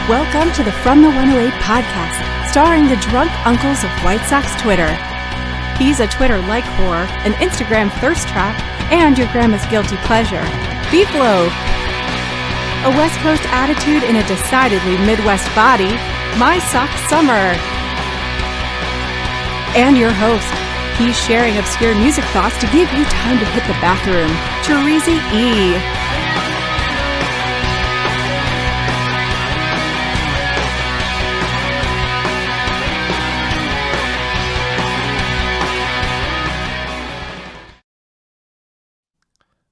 Welcome to the From the 108 podcast, starring the drunk uncles of White Sox Twitter. He's a Twitter-like whore, an Instagram thirst trap, and your grandma's guilty pleasure, Beef Loaf. A West Coast attitude in a decidedly Midwest body, My Sock Summer. And your host, he's sharing obscure music thoughts to give you time to hit the bathroom, Terezi E.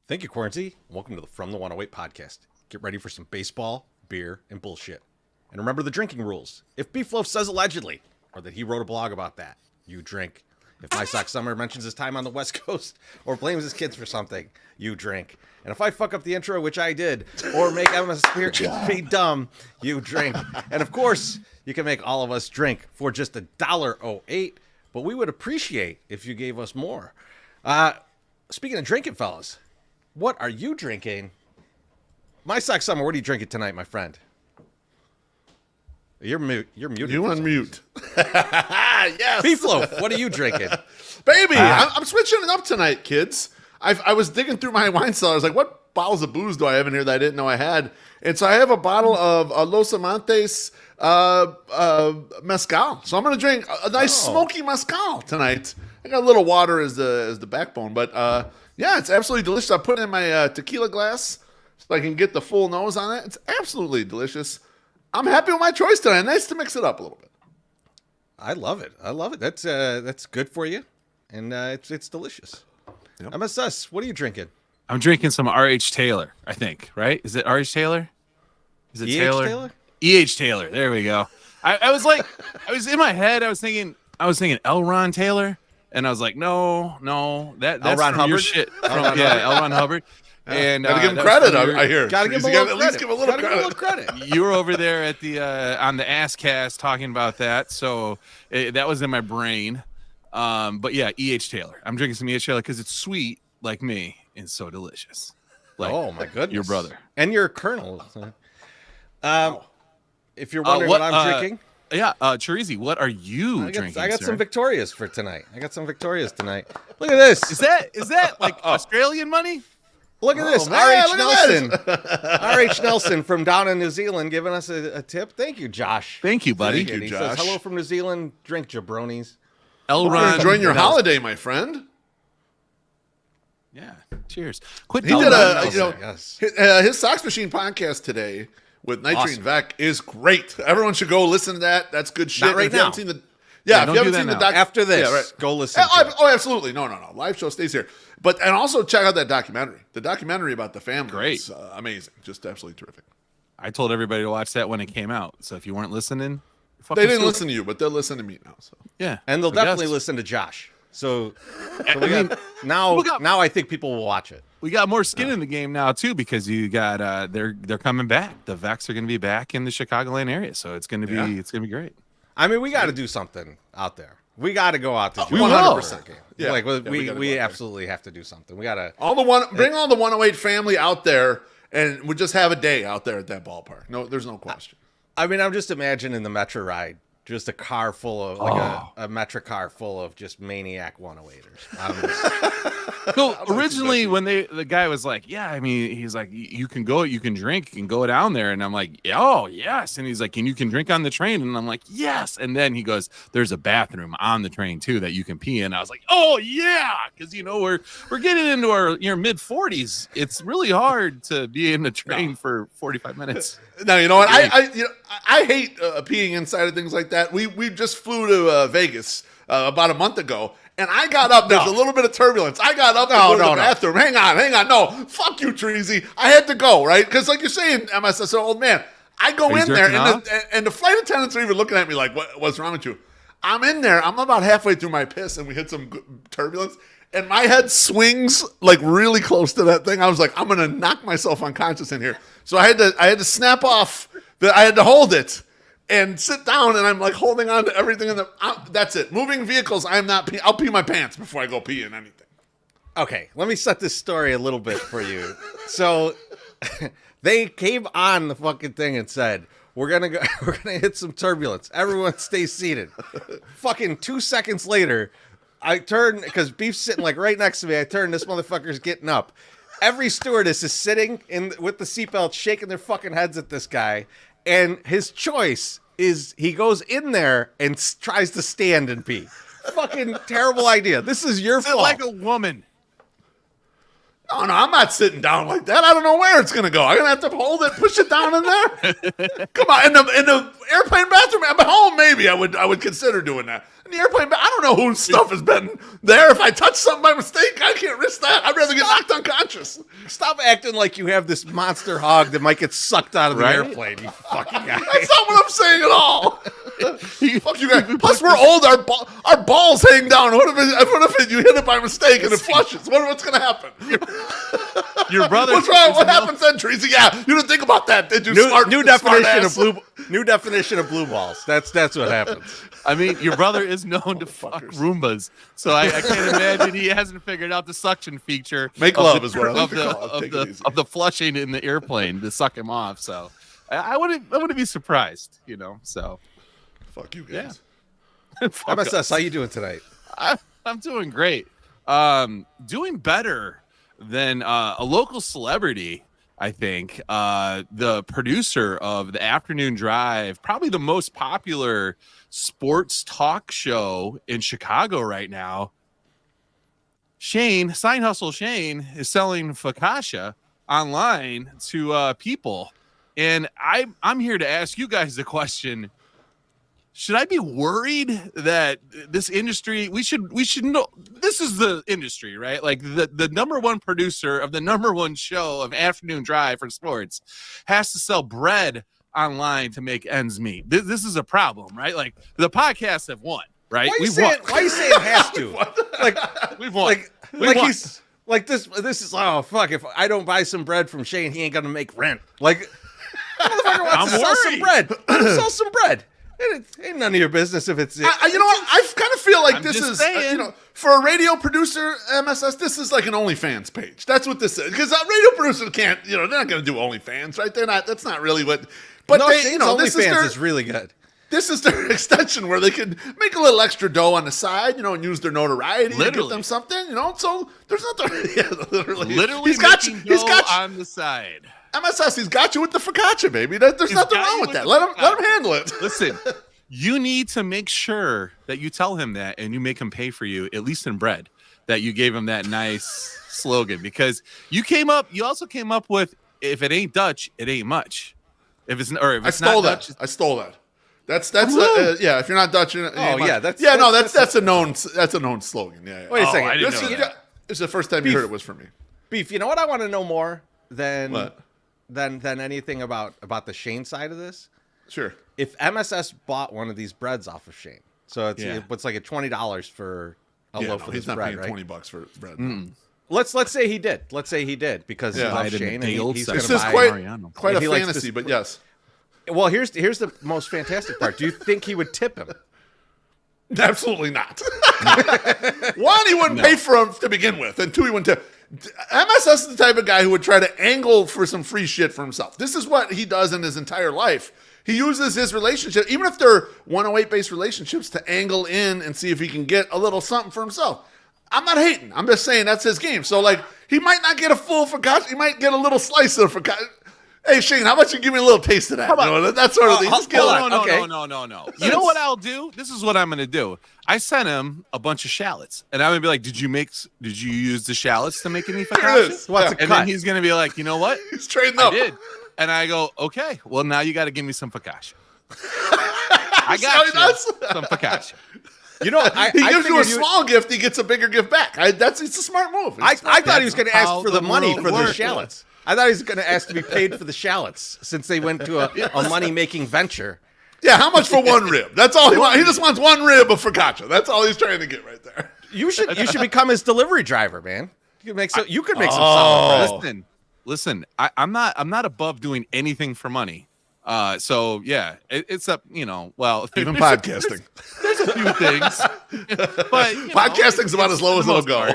Thank you, Quarantine. Welcome to the From the 108 podcast. Get ready for some baseball, beer, and bullshit. And remember the drinking rules. If Beef Loaf says allegedly, or that he wrote a blog about that, you drink. If My Sock Summer mentions his time on the West Coast, or blames his kids for something, you drink. And if I fuck up the intro, which I did, or make Emma be dumb, you drink. And of course, you can make all of us drink for just $1.08, but we would appreciate if you gave us more. Speaking of drinking, fellas, what are you drinking? My Sock Summer, what are you drinking tonight, my friend? You're muted. You unmute. Yes. Beef Loaf, what are you drinking? Baby, I'm switching it up tonight, kids. I was digging through my wine cellar. I was like, what bottles of booze do I have in here that I didn't know I had? And so I have a bottle of Los Amantes mezcal. So I'm going to drink a nice smoky mezcal tonight. I got a little water as the backbone, but yeah, it's absolutely delicious. I put it in my tequila glass so I can get the full nose on it. It's absolutely delicious. I'm happy with my choice tonight. Nice to mix it up a little bit. I love it. That's good for you, and it's delicious. Yep. MSS, what are you drinking? I'm drinking some R.H. Taylor, I think, right? Is it R.H. Taylor? Is it Taylor? E.H. Taylor. There we go. I was in my head, I was thinking L. Ron Taylor. And I was like, no, that's L. Ron from Hubbard? your shit. Yeah, L. Ron Hubbard. And gotta give him credit. I hear. Gotta give him at least give him a little credit. You were over there at the on the Asscast talking about that, so that was in my brain. But yeah, E.H. Taylor. I'm drinking some E.H. Taylor because it's sweet, like me, and so delicious. Like, oh my goodness, your brother and your colonel. If you're wondering what I'm drinking. Yeah, Terezi, what are you drinking? I got sir? some Victorias for tonight. Look at this. Is that like Australian money? Look at this. R.H. Nelson. R.H. Nelson from down in New Zealand giving us a tip. Thank you, Josh. Thank you, buddy. Thank you, He Josh. says, hello from New Zealand. Drink jabronis. L. Ron. Enjoying your holiday, my friend. Yeah. Cheers. Quit. He did Yes. his Sox Machine podcast today with Nitrine Vec is great. Everyone should go listen to that. That's good shit. Not right if you now. haven't seen the if you haven't seen the doc After this, yeah, right. go listen to it. Oh, absolutely. No. Live show stays here. And also check out that documentary. The documentary about the family Great. is amazing. Just absolutely terrific. I told everybody to watch that when it came out. So if you weren't listening, They didn't listen to you, but they'll listen to me now. So Yeah, And they'll definitely listen to Josh. So now I think people will watch it. we got more skin in the game now too because you got they're coming back. The Vecs are going to be back in the Chicagoland area, so it's going to be great. I mean, we got to do something out there. We got to go out to We will. 100%. Yeah. Like Yeah, we gotta we go out absolutely have to do something. We got to bring all the 108 family out there, and we'll just have a day out there at that ballpark. No, there's no question. I mean, I'm just imagining the Metro ride, just a car full of a Metro car full of just maniac 108ers. So originally, when the guy was like, "Yeah, I mean," he's like, "You can go, you can drink, you can go down there," and I'm like, "Oh yes," and he's like, "And you can drink on the train," and I'm like, "Yes," and then he goes, "There's a bathroom on the train too that you can pee in." I was like, "Oh yeah," because we're getting into our mid 40s. It's really hard to be in the train for 45 minutes. No, you know what? I hate peeing inside of things like that. We just flew to Vegas about a month ago, and I got up. There's a little bit of turbulence. I got up to go to the bathroom. Hang on. No, fuck you, Terezi. I had to go, right? Because like you're saying, MSS, old man, I go in there, and the flight attendants are even looking at me like, what's wrong with you? I'm in there. I'm about halfway through my piss, and we hit some turbulence. And my head swings like really close to that thing. I was like, I'm gonna knock myself unconscious in here. So I had to snap off. I had to hold it and sit down, and I'm like holding on to everything in the. That's it. Moving vehicles. I'm not. I'll pee my pants before I go pee in anything. Okay, let me set this story a little bit for you. So They came on the fucking thing and said, we're gonna hit some turbulence. Everyone stay seated. Fucking 2 seconds later, I turn, because Beef's sitting like right next to me. I turn, this motherfucker's getting up. Every stewardess is sitting in with the seatbelt, shaking their fucking heads at this guy. And his choice is he goes in there and tries to stand and pee. Fucking terrible idea. This is your fault. Like a woman. No, I'm not sitting down like that. I don't know where it's gonna go. I'm gonna have to hold it, push it down in there. Come on, in the airplane bathroom at home, maybe I would consider doing that. In the airplane, I don't know whose stuff has been there. If I touch something by mistake, I can't risk that. I'd rather get knocked unconscious. Stop acting like you have this monster hog that might get sucked out of the airplane. You fucking guy. That's not what I'm saying at all. Fuck you guys. Plus, we're old. Our balls hang down. What if you hit it by mistake and it flushes? What's gonna happen? Your brother. What's wrong? What happens then, Treasy? Yeah, you didn't think about that, did you? New definition of blue balls. That's what happens. I mean, your brother is known to fuck Roombas, so I can't imagine he hasn't figured out the suction feature. Make love is what I like to call it. Of the flushing in the airplane to suck him off. So I wouldn't be surprised, So fuck you guys. Yeah. MSS, how you doing tonight? I'm doing great. Doing better than a local celebrity. I think the producer of the Afternoon Drive, probably the most popular sports talk show in Chicago right now. Side Hustle Shane is selling focaccia online to people, and I'm here to ask you guys the question: should I be worried that this industry, we should know, this is the industry, right? Like the number one producer of the number one show of Afternoon Drive for sports has to sell bread online to make ends meet. This is a problem, right? Like the podcasts have won, right? Why are you saying has to? Like we've won. He's like this is, oh fuck, if I don't buy some bread from Shane, he ain't gonna make rent. Like motherfucker wants to sell some bread. Sell some bread. It ain't none of your business if it's. You know what? I kind of feel like this is, for a radio producer, MSS, this is like an OnlyFans page. That's what this is. Because a radio producer can't, they're not going to do OnlyFans, right? That's not really what. But no, they, OnlyFans is really good. This is their extension where they can make a little extra dough on the side, and use their notoriety to get them something, So there's nothing. Yeah, literally. He's got you on the side. MSS, he's got you with the focaccia, baby. There's nothing wrong with that. Let him handle it. Listen, you need to make sure that you tell him that, and you make him pay for you, at least in bread, that you gave him that nice slogan, because you also came up with, if it ain't Dutch, it ain't much. If it's not Dutch, I stole that. That's yeah. If you're not Dutch, that's a known slogan. Yeah. Wait a second. I didn't know that. This is the first time you heard it was from me. Beef. You know what I want to know more than anything about the Shane side of this? Sure. If MSS bought one of these breads off of Shane, so it's like $20 for a loaf of this bread, right? $20 for bread. Let's say he did. Let's say he did, because he loves Shane. He's this is quite a fantasy, but yes. Well, here's the most fantastic part. Do you think he would tip him? Absolutely not. One, he wouldn't pay for him to begin with, and two, he wouldn't tip. MSS is the type of guy who would try to angle for some free shit for himself. This is what he does in his entire life. He uses his relationship, even if they're 108-based relationships, to angle in and see if he can get a little something for himself. I'm not hating. I'm just saying that's his game. So, he might not get a full focaccia. He might get a little slice of focaccia. Hey, Shane, how about you give me a little taste of that? That sort of thing. No. You know what I'll do? This is what I'm going to do. I sent him a bunch of shallots, and I'm going to be like, did you use the shallots to make any focaccia? And then he's going to be like, you know what? He's trading up. I did. And I go, okay, well, now you got to give me some focaccia. I got some focaccia. He gives you a small gift, he gets a bigger gift back. It's a smart move. I thought he was going to ask for the money for the shallots. I thought he was going to ask to be paid for the shallots, since they went to a money-making venture. Yeah, how much for one rib? That's all he wants. He just wants one rib of focaccia. That's all he's trying to get right there. You should become his delivery driver, man. You could make some solid bread. Listen. I'm not above doing anything for money. So yeah, it's up. Well, even podcasting. There's a few things, but podcasting's about as low as it'll go.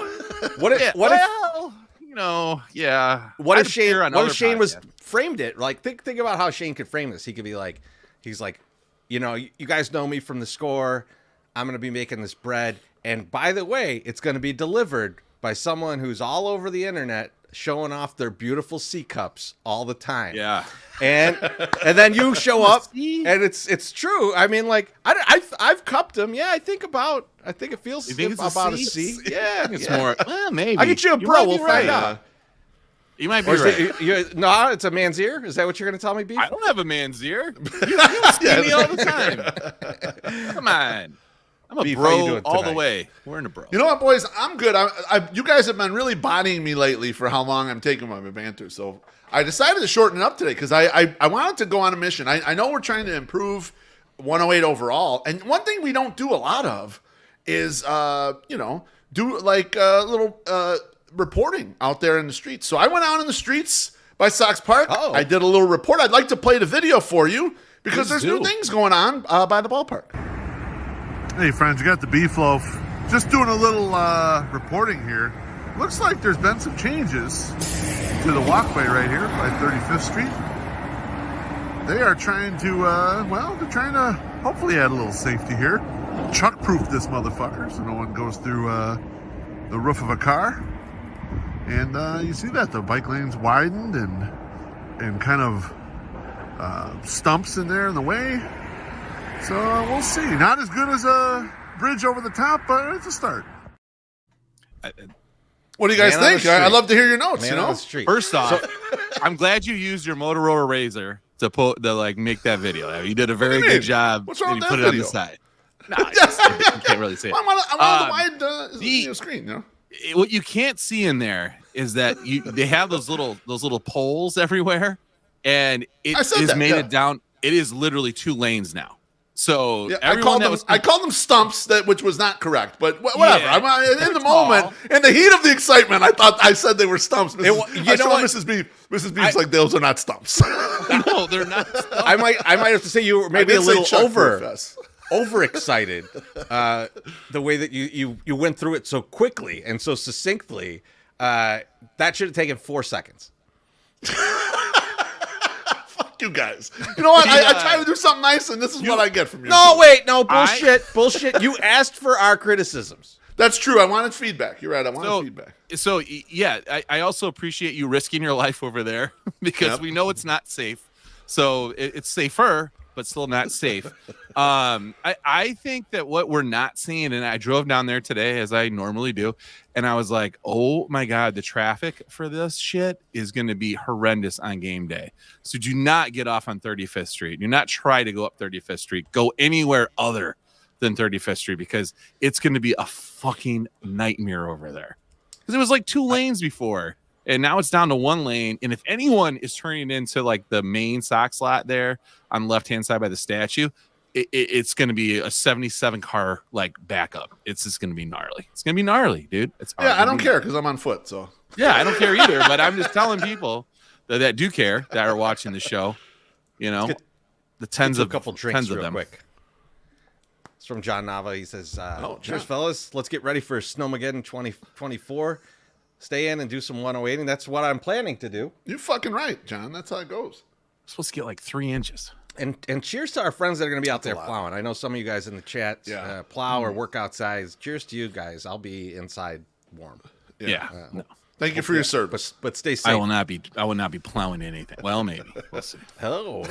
yeah. What if I'd Shane? appear on What other if Shane was podcasts. framed it? Like, think about how Shane could frame this. He could be like, he's like, you guys know me from the score. I'm gonna be making this bread, and by the way, it's gonna be delivered by someone who's all over the internet showing off their beautiful C cups all the time. Yeah. And then you show up, and it's true. I mean, like I've cupped them. Yeah, I think it feels You think it's about a a C? C. Yeah, It's yeah. more. Well, maybe. I'll get you a might bro. be We'll right. find out. You might be Or is right. no, it's a man's ear. Is that what you're going to tell me, Beef? I don't have a man's ear. You see me all the time. Come on. I'm a Beef, how you bro doing all the tonight? way. We're in a bro. You know what, boys? I'm good. You guys have been really bodying me lately for how long I'm taking my banter. So I decided to shorten it up today because I wanted to go on a mission. I know we're trying to improve 108 overall. And one thing we don't do a lot of is, do like little reporting out there in the streets. So I went out in the streets by Sox Park. Oh. I did a little report. I'd like to play the video for you because Please there's new do. things going on by the ballpark. Hey friends, you got the beef loaf. Just doing a little reporting here. Looks like there's been some changes to the walkway right here by 35th Street. They are trying to, hopefully add a little safety here. Chuck-proof this motherfucker so no one goes through the roof of a car. And you see that, the bike lane's widened and kind of stumps in there in the way. So we'll see. Not as good as a bridge over the top, but it's a start. What do you guys Man on the think? I'd street. love to hear your notes. Man on the street. First off, I'm glad you used your Motorola Razr to make that video. You did a very do you good mean? job. What's wrong and with you that put it on video? the side. No, you can't really see it. I'm on the wide screen, What you can't see in there is that they have those little poles everywhere, and it I said is that, made yeah. it down. It is literally 2 lanes now. So Yeah, everyone I called them stumps, which was not correct, but whatever. Yeah, in they're the tall. moment, in the heat of the excitement, I thought I said they were stumps. You know what? Mrs. Beef. Mrs. Beef's like, those are not stumps. no, they're not. I might have to say you were maybe I a did say little Chuck Proof, yes. overexcited. The way that you went through it so quickly and so succinctly. That should have taken 4 seconds. Fuck you guys. You know what? I try to do something nice, and this is what I get from you. No, wait, no, bullshit. You asked for our criticisms. That's true. I wanted feedback. You're right. I wanted feedback. So yeah, I also appreciate you risking your life over there because we know it's not safe. So it's safer, but still not safe. I think that what we're not seeing, and I drove down there today as I normally do, and I was like, oh my God, the traffic for this shit is going to be horrendous on game day. So do not get off on 35th Street. Do not try to go up 35th Street. Go anywhere other than 35th Street because it's going to be a fucking nightmare over there. Because it was like 2 lanes before. And now it's down to 1 lane. And if anyone is turning into like the main Sox lot there on the left-hand side by the statue, it's going to be a 77 car like backup. It's just going to be gnarly. It's going to be gnarly, dude. I don't care because I'm on foot. So Yeah, I don't care either. But I'm just telling people that do care that are watching the show. The tens of a couple drinks of real them. quick. It's from John Nava. He says, John. cheers, fellas. Let's get ready for Snowmageddon 2024. Stay in and do some 108ing. That's what I'm planning to do. you're fucking right, John. That's how it goes. We're supposed to get like 3 inches. And cheers to our friends that are going to be out there plowing. I know some of you guys in the chat plow or work outside. Cheers to you guys. I'll be inside warm. Yeah. No. Thank you for your service. But stay safe. I will not be plowing anything. Well, maybe. We'll see. Hello.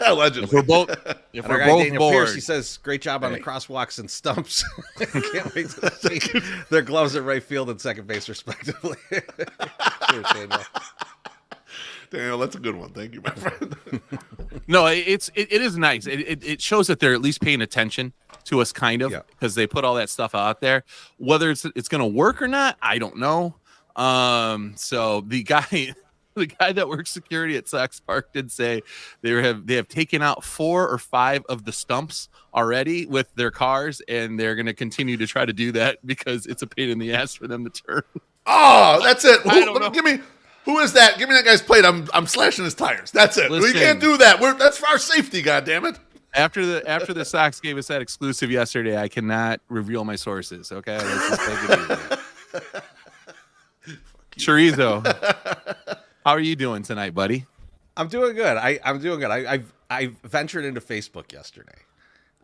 Allegedly. If we're both And our guy Daniel Pierce, he says, great job on the crosswalks and stumps. Can't wait to see their gloves at right field and second base, respectively. Cheers, Daniel. Daniel, that's a good one. Thank you, my friend. No, it is nice. It shows that they're at least paying attention to us, kind of, because they put all that stuff out there. Whether it's going to work or not, I don't know. So the guy that works security at Sox Park did say they have taken out 4 or 5 of the stumps already with their cars, and they're going to continue to try to do that because it's a pain in the ass for them to turn. Oh, that's it. I don't know. Give me. Who is that? Give me that guy's plate. I'm slashing his tires. That's it. Listen. We can't do that. That's for our safety. God damn it. After the Sox gave us that exclusive yesterday, I cannot reveal my sources. Okay, let's just take it easy. Chorizo, how are you doing tonight, buddy? I'm doing good. I'm doing good. I ventured into Facebook yesterday.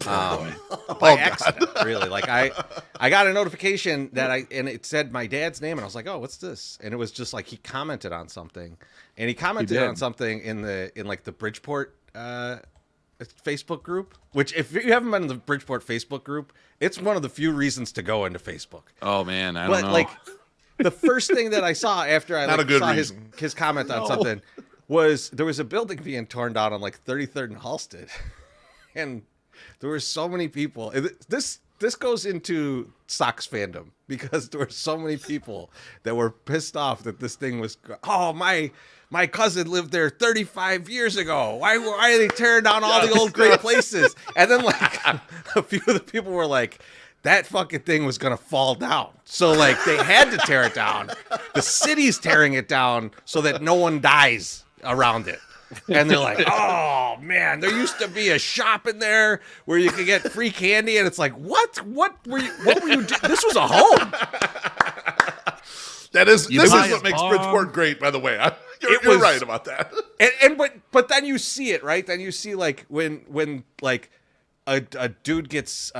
By accident, really. Like I got a notification that and it said my dad's name, and I was like, oh, what's this? And it was just like he commented on something, and he commented on something in the Bridgeport Facebook group. Which, if you haven't been in the Bridgeport Facebook group, it's one of the few reasons to go into Facebook. Oh man, I don't know. Like the first thing that I saw after I saw his comment on something was there was a building being torn down on like 33rd and Halsted, and there were so many people. This goes into Sox fandom because there were so many people that were pissed off that this thing was. Oh, my cousin lived there 35 years ago. Why are they tearing down all the old great places? And then like a few of the people were like, that fucking thing was gonna fall down. So like they had to tear it down. The city's tearing it down so that no one dies around it. And they're like, oh man, there used to be a shop in there where you could get free candy, and it's like, what were you doing? This was a home. This is what makes Bridgeport great, by the way. You're right about that. But then you see it, right? Then you see like when like a dude gets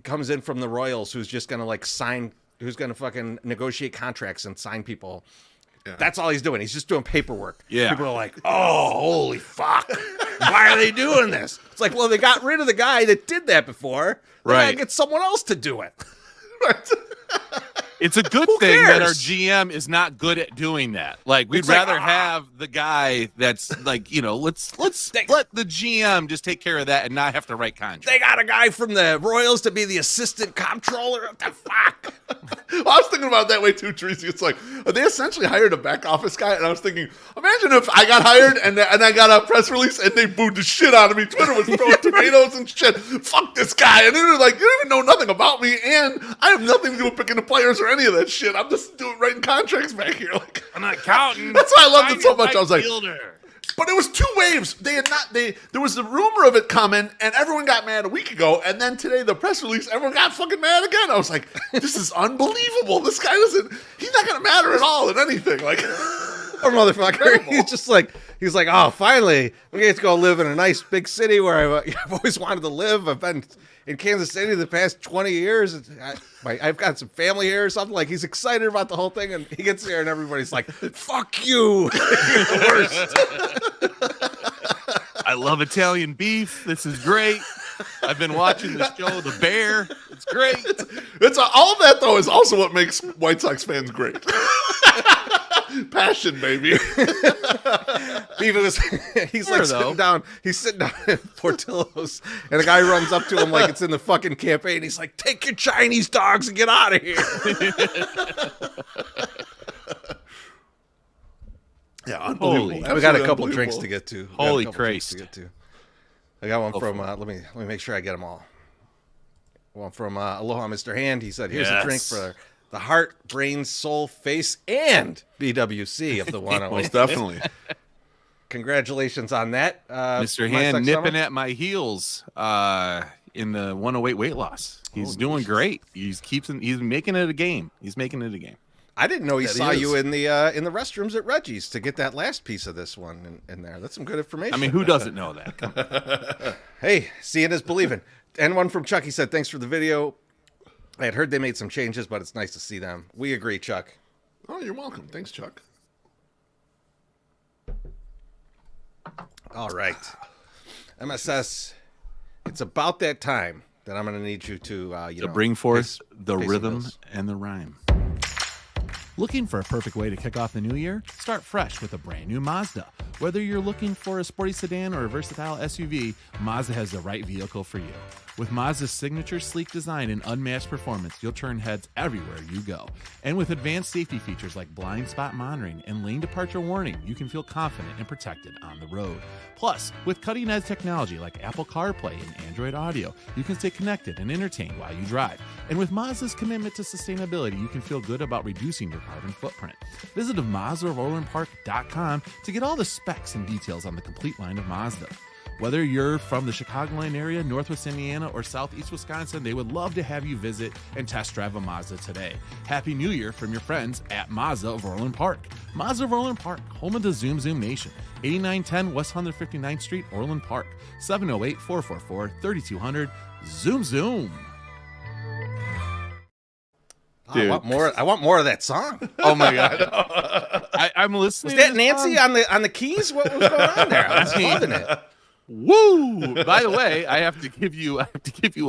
comes in from the Royals who's just gonna like who's gonna fucking negotiate contracts and sign people. Yeah. That's all he's doing. He's just doing paperwork. Yeah. People are like, oh, holy fuck. Why are they doing this? It's like, well, they got rid of the guy that did that before. They gotta get someone else to do it. Right. It's a good thing that our GM is not good at doing that. Like, we'd rather have the guy that's like, let's let the GM just take care of that and not have to write contracts. They got a guy from the Royals to be the assistant comptroller. What the fuck? Well, I was thinking about it that way too, Tracy. It's like, they essentially hired a back office guy, and I was thinking, imagine if I got hired and I got a press release and they booed the shit out of me. Twitter was throwing tomatoes and shit. Fuck this guy. And they were like, you don't even know nothing about me, and I have nothing to do with picking the players or any of that shit. I'm just writing contracts back here. Like, I'm not counting. That's why I loved it so much. I was like, but it was two waves. There was the rumor of it coming, and everyone got mad a week ago, and then today the press release, everyone got fucking mad again. I was like, this is unbelievable. This guy he's not gonna matter at all in anything. Like, a motherfucker. He's like, oh, finally we get to go live in a nice big city where I've always wanted to live. I've been in Kansas City the past 20 years. I've got some family here or something. Like, he's excited about the whole thing, and he gets there and everybody's like, fuck you. You're the worst. I love Italian beef. This is great. I've been watching the show The Bear. It's great. All of that, though, is also what makes White Sox fans great. Passion, baby. He's sitting down in Portillo's, and a guy runs up to him like it's in the fucking campaign. He's like, take your Chinese dogs and get out of here. Yeah, unbelievable. We got a couple drinks to get to. Holy Christ. I got one from, let me make sure I get them all. One from Aloha Mr. Hand. He said, here's a drink for the heart, brain, soul, face, and BWC of the 108. Most definitely. Congratulations on that. Mr. Hand nipping at my heels in the 108 weight loss. He's doing great. He's making it a game. I didn't know he saw you in the restrooms at Reggie's to get that last piece of this one in there. That's some good information. I mean, who doesn't know that? Hey, seeing is believing. And one from Chuck, he said, thanks for the video. I had heard they made some changes, but it's nice to see them. We agree, Chuck. Oh, you're welcome. Thanks, Chuck. All right. MSS, it's about that time that I'm going to need you to bring forth the rhythm and the rhyme. Looking for a perfect way to kick off the new year? Start fresh with a brand new Mazda. Whether you're looking for a sporty sedan or a versatile SUV, Mazda has the right vehicle for you. With Mazda's signature sleek design and unmatched performance, you'll turn heads everywhere you go. And with advanced safety features like blind spot monitoring and lane departure warning, you can feel confident and protected on the road. Plus, with cutting-edge technology like Apple CarPlay and Android Audio, you can stay connected and entertained while you drive. And with Mazda's commitment to sustainability, you can feel good about reducing your carbon footprint. Visit Mazda of OrlandPark.com to get all the specs and details on the complete line of Mazda. Whether you're from the Chicagoland area, Northwest Indiana, or Southeast Wisconsin, they would love to have you visit and test drive a Mazda today. Happy New Year from your friends at Mazda of Orland Park. Mazda of Orland Park, home of the Zoom Zoom Nation. 8910 West 159th Street, Orland Park. 708-444-3200. Zoom Zoom. I want more of that song. Oh my god, I'm listening. Was that Nancy on the keys? What was going on there? I was loving it. Woo! By the way, I have to give you a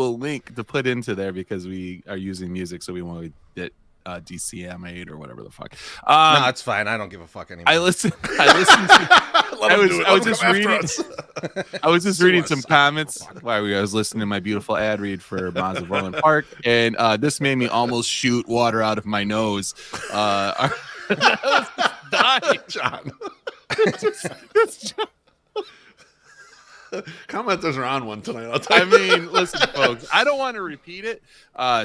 link to put into there because we are using music, so we want to get DCM8 or whatever the fuck. No, it's fine. I don't give a fuck anymore. I listened to. I was just reading some comments while I was listening to my beautiful ad read for Mazda of Orland Park, and this made me almost shoot water out of my nose. I was dying, John. It's John. Commenters are on one tonight. I mean, listen, folks, I don't want to repeat it,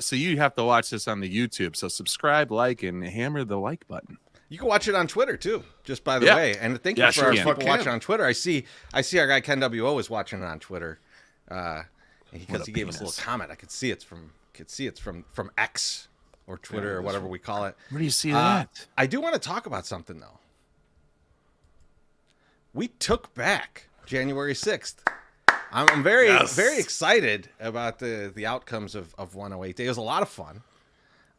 so you have to watch this on the YouTube. So subscribe, like, and hammer the like button. You can watch it on Twitter too, just by the way. And thank you for our people watching on Twitter. I see our guy Ken WO is watching it on Twitter, because he gave us a little comment. I could see it's from X or Twitter or whatever we call it. Where do you see that? I do want to talk about something though. We took back January 6th. I'm very excited about the outcomes of 108 Day. It was a lot of fun.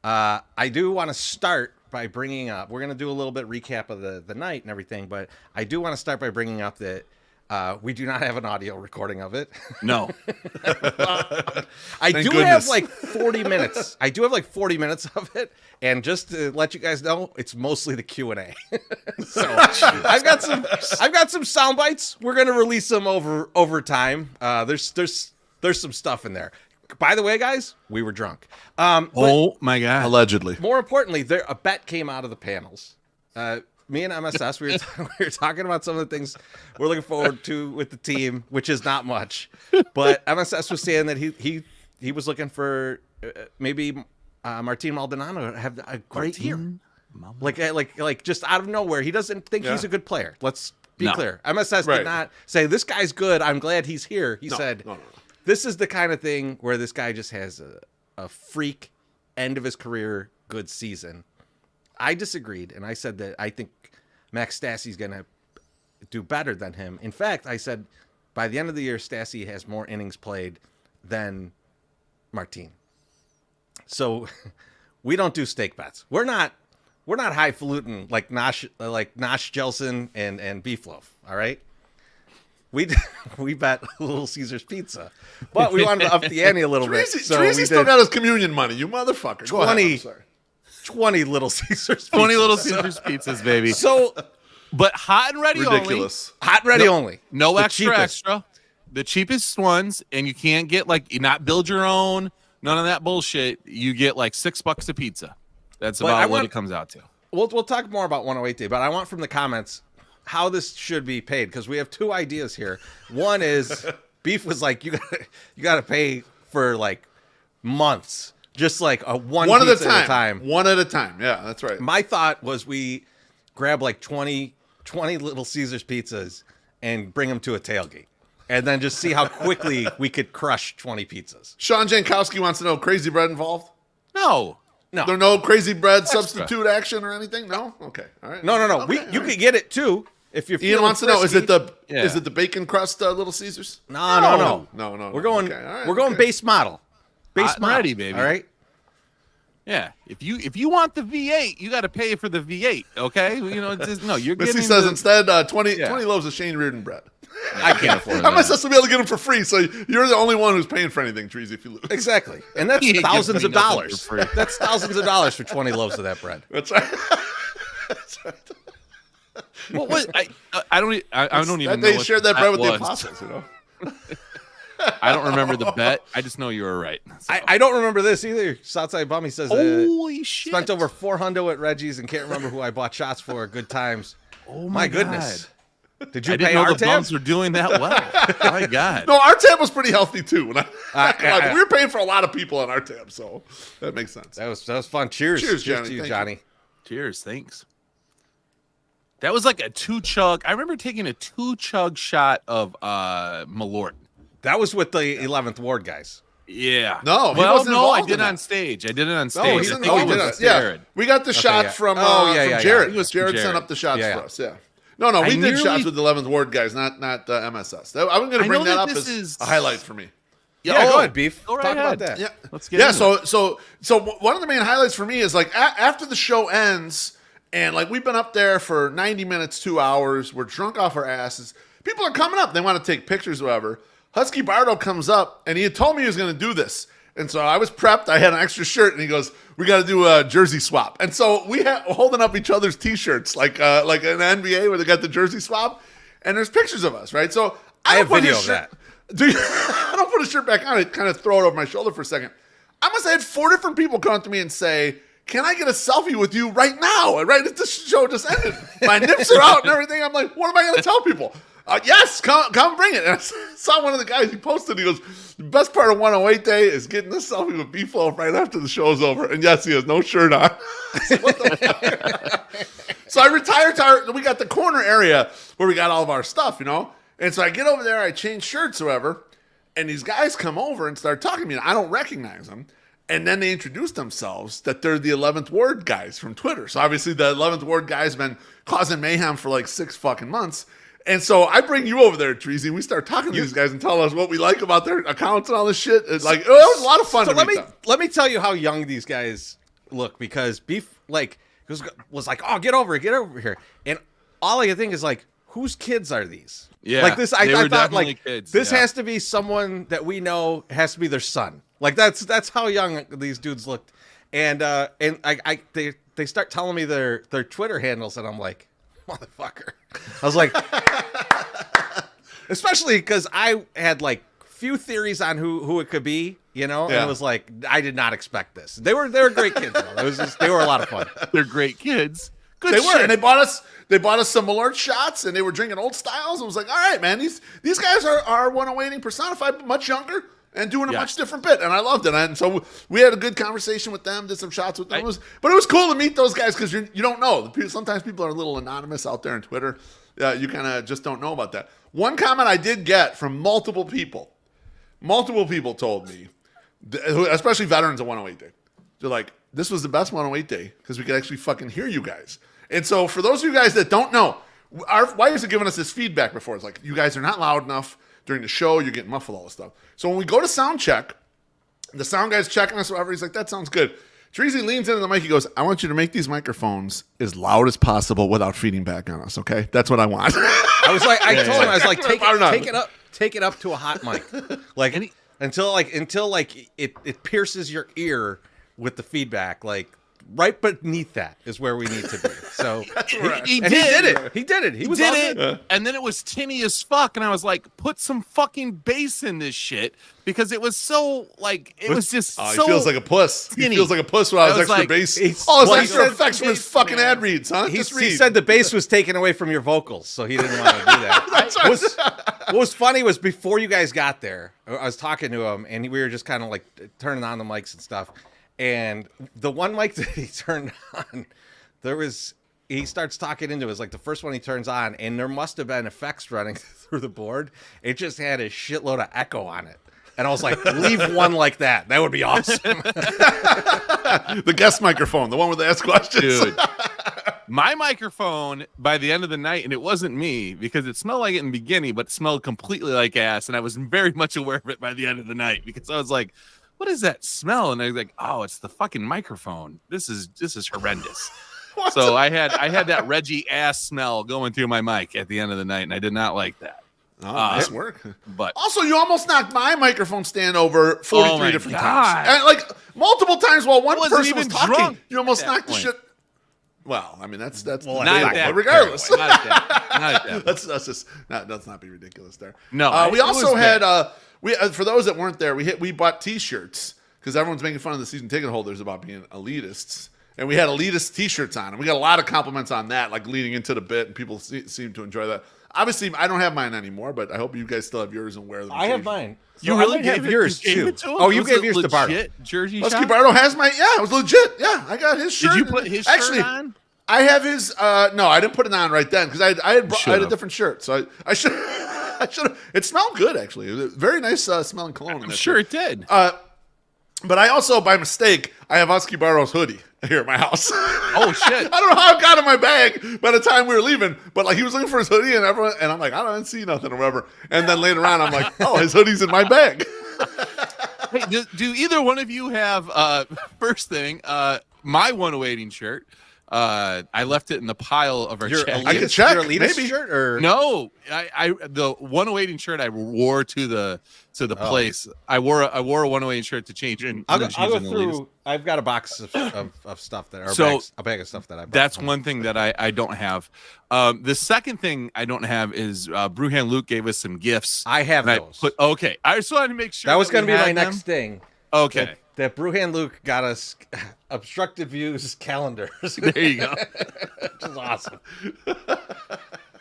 I do want to start by bringing up, we're going to do a little bit recap of the night and everything, but I do want to start by bringing up that we do not have an audio recording of it. No. I do have like 40 minutes. I do have like 40 minutes of it. And just to let you guys know, it's mostly the Q&A. So I've got some sound bites. We're going to release them over time. There's some stuff in there. By the way, guys, we were drunk. Oh my God. Allegedly. More importantly, a bet came out of the panels. Me and MSS, we were talking about some of the things we're looking forward to with the team, which is not much. But MSS was saying that he was looking for maybe Martin Maldonado to have a great year. Like just out of nowhere. He doesn't think he's a good player. Let's be clear. MSS did not say, this guy's good, I'm glad he's here. He said, this is the kind of thing where this guy just has a freak end of his career good season. I disagreed, and I said that I think Max Stassi's going to do better than him. In fact, I said by the end of the year, Stassi has more innings played than Martin. So we don't do stake bets. We're not highfalutin like Nosh Jelson and Beefloaf. All right. We bet Little Caesars Pizza, but we wanted to up the ante a little bit. So Treasy still got his communion money, you motherfucker. 20 Little Caesars. 20 Little Caesars pizzas, baby. So, but hot and ready ridiculous. only. Hot and ready only. No extra. The cheapest ones, and you can't get you not build your own. None of that bullshit. You get like $6 a pizza. That's about what it comes out to. We'll talk more about 108 Day, but I want from the comments how this should be paid, because we have two ideas here. One is Beef was like, you got to pay for like months, just like one at a time. One at a time. Yeah, that's right. My thought was we grab like 20 Little Caesars pizzas and bring them to a tailgate, and then just see how quickly we could crush 20 pizzas. Sean Jankowski wants to know, crazy bread involved? No. There no crazy bread substitute action or anything? No? Okay. All right. No. Okay, you could get it too. If you're Ian wants frisky. to know, is it the bacon crust Little Caesars? No. We're going Okay, going base model. Hot and ready, baby. All right. Yeah. If you want the V8, you got to pay for the V8. Okay. You're Missy getting. says instead 20 loaves of Shane Reardon bread. I can't afford that. How am I supposed to be able to get them for free? So you're the only one who's paying for anything, Treasy, if you lose. Exactly. And that's thousands of dollars. That's thousands of dollars for 20 loaves of that bread. That's right. Well, I don't even know. They what shared that bread with the was. apostles, I don't remember the bet. I just know you were right. So. I don't remember this either. Southside Bummy says, holy shit. Spent over $400 at Reggie's and can't remember who I bought shots for. Good times. Oh my goodness. Did you I pay didn't know our the tab? bums were doing that well. My God. No, our tab was pretty healthy too. We were paying for a lot of people on our tab, so that makes sense. That was fun. Cheers. Cheers, Johnny. to you, Thank Johnny. you. Cheers. Thanks. That was like a 2-chug. I remember taking a 2-chug shot of Malort. That was with the 11th Ward guys. Yeah. No, he well, wasn't no, I involved did in it that. on stage. I did it on No, stage. he I didn't. think Oh, it he was did with it. Yeah, Jared. we got the shot yeah. from yeah. Jared. It was from Jared sent Jared. up the shots Yeah, for yeah. us. Yeah. No, we did nearly- shots with the 11th Ward guys, not MSS. I'm going to I bring know that that up this as is- a highlight for me. Yeah, go ahead, Beef. Go right Talk about ahead. that. Yeah, Let's get yeah. into So one of the main highlights for me is like after the show ends, and like we've been up there for 90 minutes, 2 hours. We're drunk off our asses. People are coming up. They want to take pictures, whatever. Husky Bardo comes up, and he had told me he was going to do this. And so I was prepped. I had an extra shirt, and he goes, "We got to do a jersey swap." And so we had holding up each other's T-shirts, like an NBA where they got the jersey swap, and there's pictures of us, right? So I have don't put video his of shirt- Dude, I don't put a shirt back on. I kind of throw it over my shoulder for a second. I must have had 4 different people come up to me and say, "Can I get a selfie with you right now?" And right as the show just ended, my nips are out and everything. I'm like, what am I going to tell people? Yes, come bring it. And I saw one of the guys, he posted, he goes, "The best part of 108 Day is getting this selfie with B-Flow right after the show's over." And yes, he has no shirt on. I said, what the fuck? So I retired to we got the corner area where we got all of our stuff, you know? And so I get over there, I change shirts or whatever, and these guys come over and start talking to me, and I don't recognize them. And then they introduce themselves that they're the 11th Ward guys from Twitter. So obviously the 11th Ward guys been causing mayhem for like 6 fucking months. And so I bring you over there, Treasy. We start talking to these guys and telling us what we like about their accounts and all this shit. It's like, it was a lot of fun So to meet them. let me tell you how young these guys look, because Beef was like, "Oh, get over here," and all I could think is like, whose kids are these? Yeah, like this. they I were thought definitely like kids, this yeah. has to be someone that we know, has to be their son. Like that's how young these dudes looked, and they start telling me their Twitter handles, and I'm like, motherfucker. I was like, especially because I had like few theories on who it could be, you know, and Yeah. it was like, I did not expect this. They were great kids, though. It was they were a lot of fun. They're great kids. Good They shit. were, and they bought us some Malort shots, and they were drinking Old Styles. And it was like, all right, man, these guys are 108 personified, but much younger and doing a Yeah. much different bit, and I loved it. And so we had a good conversation with them, did some shots with them. But it was cool to meet those guys because you don't know. Sometimes people are a little anonymous out there on Twitter. You kind of just don't know about that. One comment I did get from multiple people told me, especially veterans of 108 Day, they're like, "This was the best 108 Day because we could actually fucking hear you guys." And so for those of you guys that don't know, our wives have given us this feedback before. It's like, you guys are not loud enough during the show. You're getting muffled, all this stuff. So when we go to sound check, the sound guy's checking us, whatever. He's like, "That sounds good." Treasy leans into the mic. He goes, "I want you to make these microphones as loud as possible without feeding back on us, okay? That's what I want." I was like, I told him, I was like, take Yeah. it up to a hot mic, like until it pierces your ear with the feedback, like. Right beneath that is where we need to be. So He and did it. He did it. He was all did good. it, and then it was tinny as fuck, and I was like, put some fucking bass in this shit, because it was so like it was just Oh, so he feels like a puss. tinny. He feels like a puss without I his was extra like, bass. All his well, extra he said effects from his bass, fucking man. ad reads, huh? Just read. He said the bass was taken away from your vocals, so he didn't want to do that. What was funny was before you guys got there, I was talking to him, and we were just kind of like turning on the mics and stuff. And the one mic that he turned on, he starts talking into it. It's like the first one he turns on, and there must have been effects running through the board. It just had a shitload of echo on it. And I was like, leave one like that. That would be awesome. The guest microphone, the one where they ask questions. Dude, my microphone by the end of the night, and it wasn't me because it smelled like it in the beginning, but it smelled completely like ass. And I was very much aware of it by the end of the night because I was like, what is that smell? And I was like, oh, it's the fucking microphone. This is horrendous. So I had that Reggie ass smell going through my mic at the end of the night, and I did not like that. Oh, nice work. But Also, you almost knocked my microphone stand over 43 my different God. times. And like multiple times while one wasn't person was even talking, drunk you almost at that knocked the point. shit. Well, I mean that's Well, debatable, not at that but regardless. not at that. let's just let's not be ridiculous there. No, we it also was had bad. for those that weren't there, we bought T-shirts because everyone's making fun of the season ticket holders about being elitists, and we had elitist T-shirts on, and we got a lot of compliments on that, like leading into the bit, and people seem to enjoy that. Obviously, I don't have mine anymore, but I hope you guys still have yours and wear them. I have occasionally. mine. You So really I might have gave it- yours you gave too. it to him? Oh, you Was gave it yours to Bardo. legit Jersey Husky shot? Bardo has my it was legit. Yeah, I got his shirt. Did you put his shirt Actually, on? I have his. No, I didn't put it on right then because I had a different shirt, so I should. I should. It smelled good actually. It was a very nice smelling cologne. I'm sure it did. But I also, by mistake, I have Husky Barrow's hoodie here at my house. Oh shit! I don't know how it got in my bag by the time we were leaving, but like he was looking for his hoodie and everyone, and I'm like, I don't see nothing or whatever. And then later on, I'm like, oh, his hoodie's in my bag. Hey, do either one of you have first thing my 108 shirt? I left it in the pile of our chat. I could check. Your Elitist maybe. shirt or No, I the 108 shirt I wore to the place. I wore a 108 shirt to change. I'll go through. I've got a box of stuff that are a bag of stuff that I bought. That's one thing that I don't have. The second thing I don't have is Brewhand Luke gave us some gifts. I have those. Okay, I just wanted to make sure that was going to be my them. next thing. Okay. That Brewhand Luke got us obstructed views calendars. There you go. Which is awesome.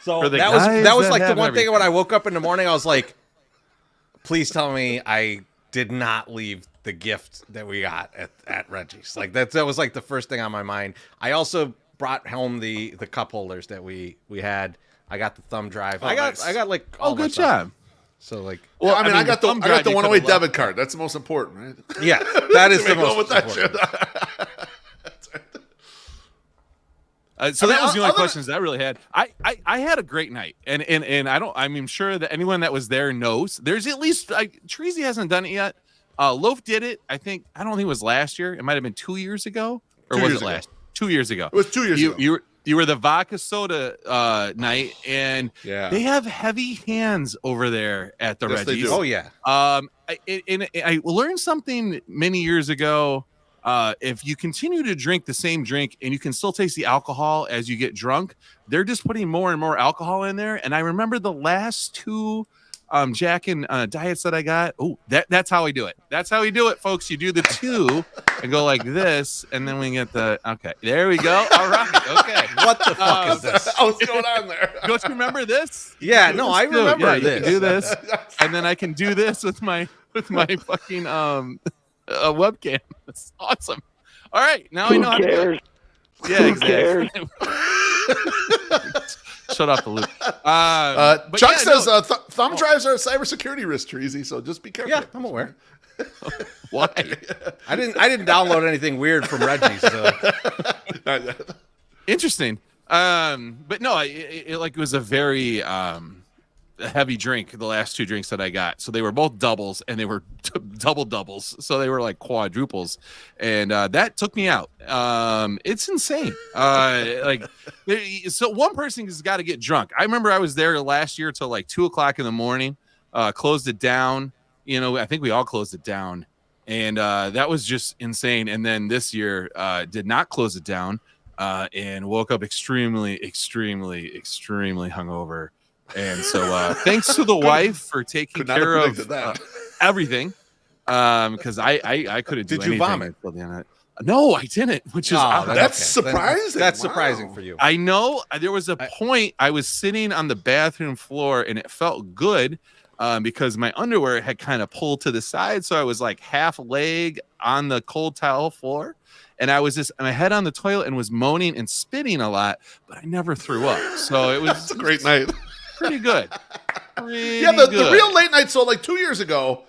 So For the that was guys like that the have one thing everything. when I woke up in the morning, I was like, please tell me I did not leave the gift that we got at Reggie's. Like that was like the first thing on my mind. I also brought home the cup holders that we had. I got the thumb drive. I got like all my good stuff. job. So like, Well, I mean, I got the thumb drive you 108 could've left. debit card. That's the most important, right? yeah, that is the Go most with that important. shit. So I mean, that was the only other- questions that I really had. I had a great night, and I'm sure that anyone that was there knows. There's at least Treasy hasn't done it yet. Loaf did it. I don't think it was last year. It might have been 2 years ago, or 2 was years it ago. last? 2 years ago. It was 2 years ago. You were the vodka soda night, and they have heavy hands over there at the Yes, they Reggie's. do. Oh yeah. I learned something many years ago. If you continue to drink the same drink and you can still taste the alcohol as you get drunk, they're just putting more and more alcohol in there. And I remember the last two Jack and diets that I got. Oh, that's how we do it. That's how we do it, folks. You do the two and go like this, and then we get the okay. There we go. All right. Okay. What the fuck is this? What's going on there? Don't you remember this? Yeah, no, I remember Yeah, this. you can do this, and then I can do this with my fucking webcam. That's awesome. All right, now I know how to do it. Yeah, exactly. Shut off the loop. But Chuck yeah, says no, thumb drives are a cybersecurity risk, Treasy, so just be careful. Yeah, I'm aware. why? I didn't download anything weird from Reggie's. So. Interesting. But no, it was a very heavy drink. The last two drinks that I got, so they were both doubles, and they were double doubles, so they were like quadruples, and that took me out. It's insane. So one person has got to get drunk. I remember I was there last year till like 2:00 in the morning. Closed it down. I think we all closed it down, and that was just insane. And then this year did not close it down, and woke up extremely hungover. And so thanks to the wife for taking care of everything, because I couldn't do anything. Did you vomit? Until the end. No, I didn't, which is That's surprising. That's Wow. surprising for you. I know there was a point I was sitting on the bathroom floor and it felt good because my underwear had kind of pulled to the side. So I was like half leg on the cold tile floor. And I was just my head on the toilet and was moaning and spitting a lot, but I never threw up. So it was It's a great night. pretty good. The real late night. So like 2 years ago,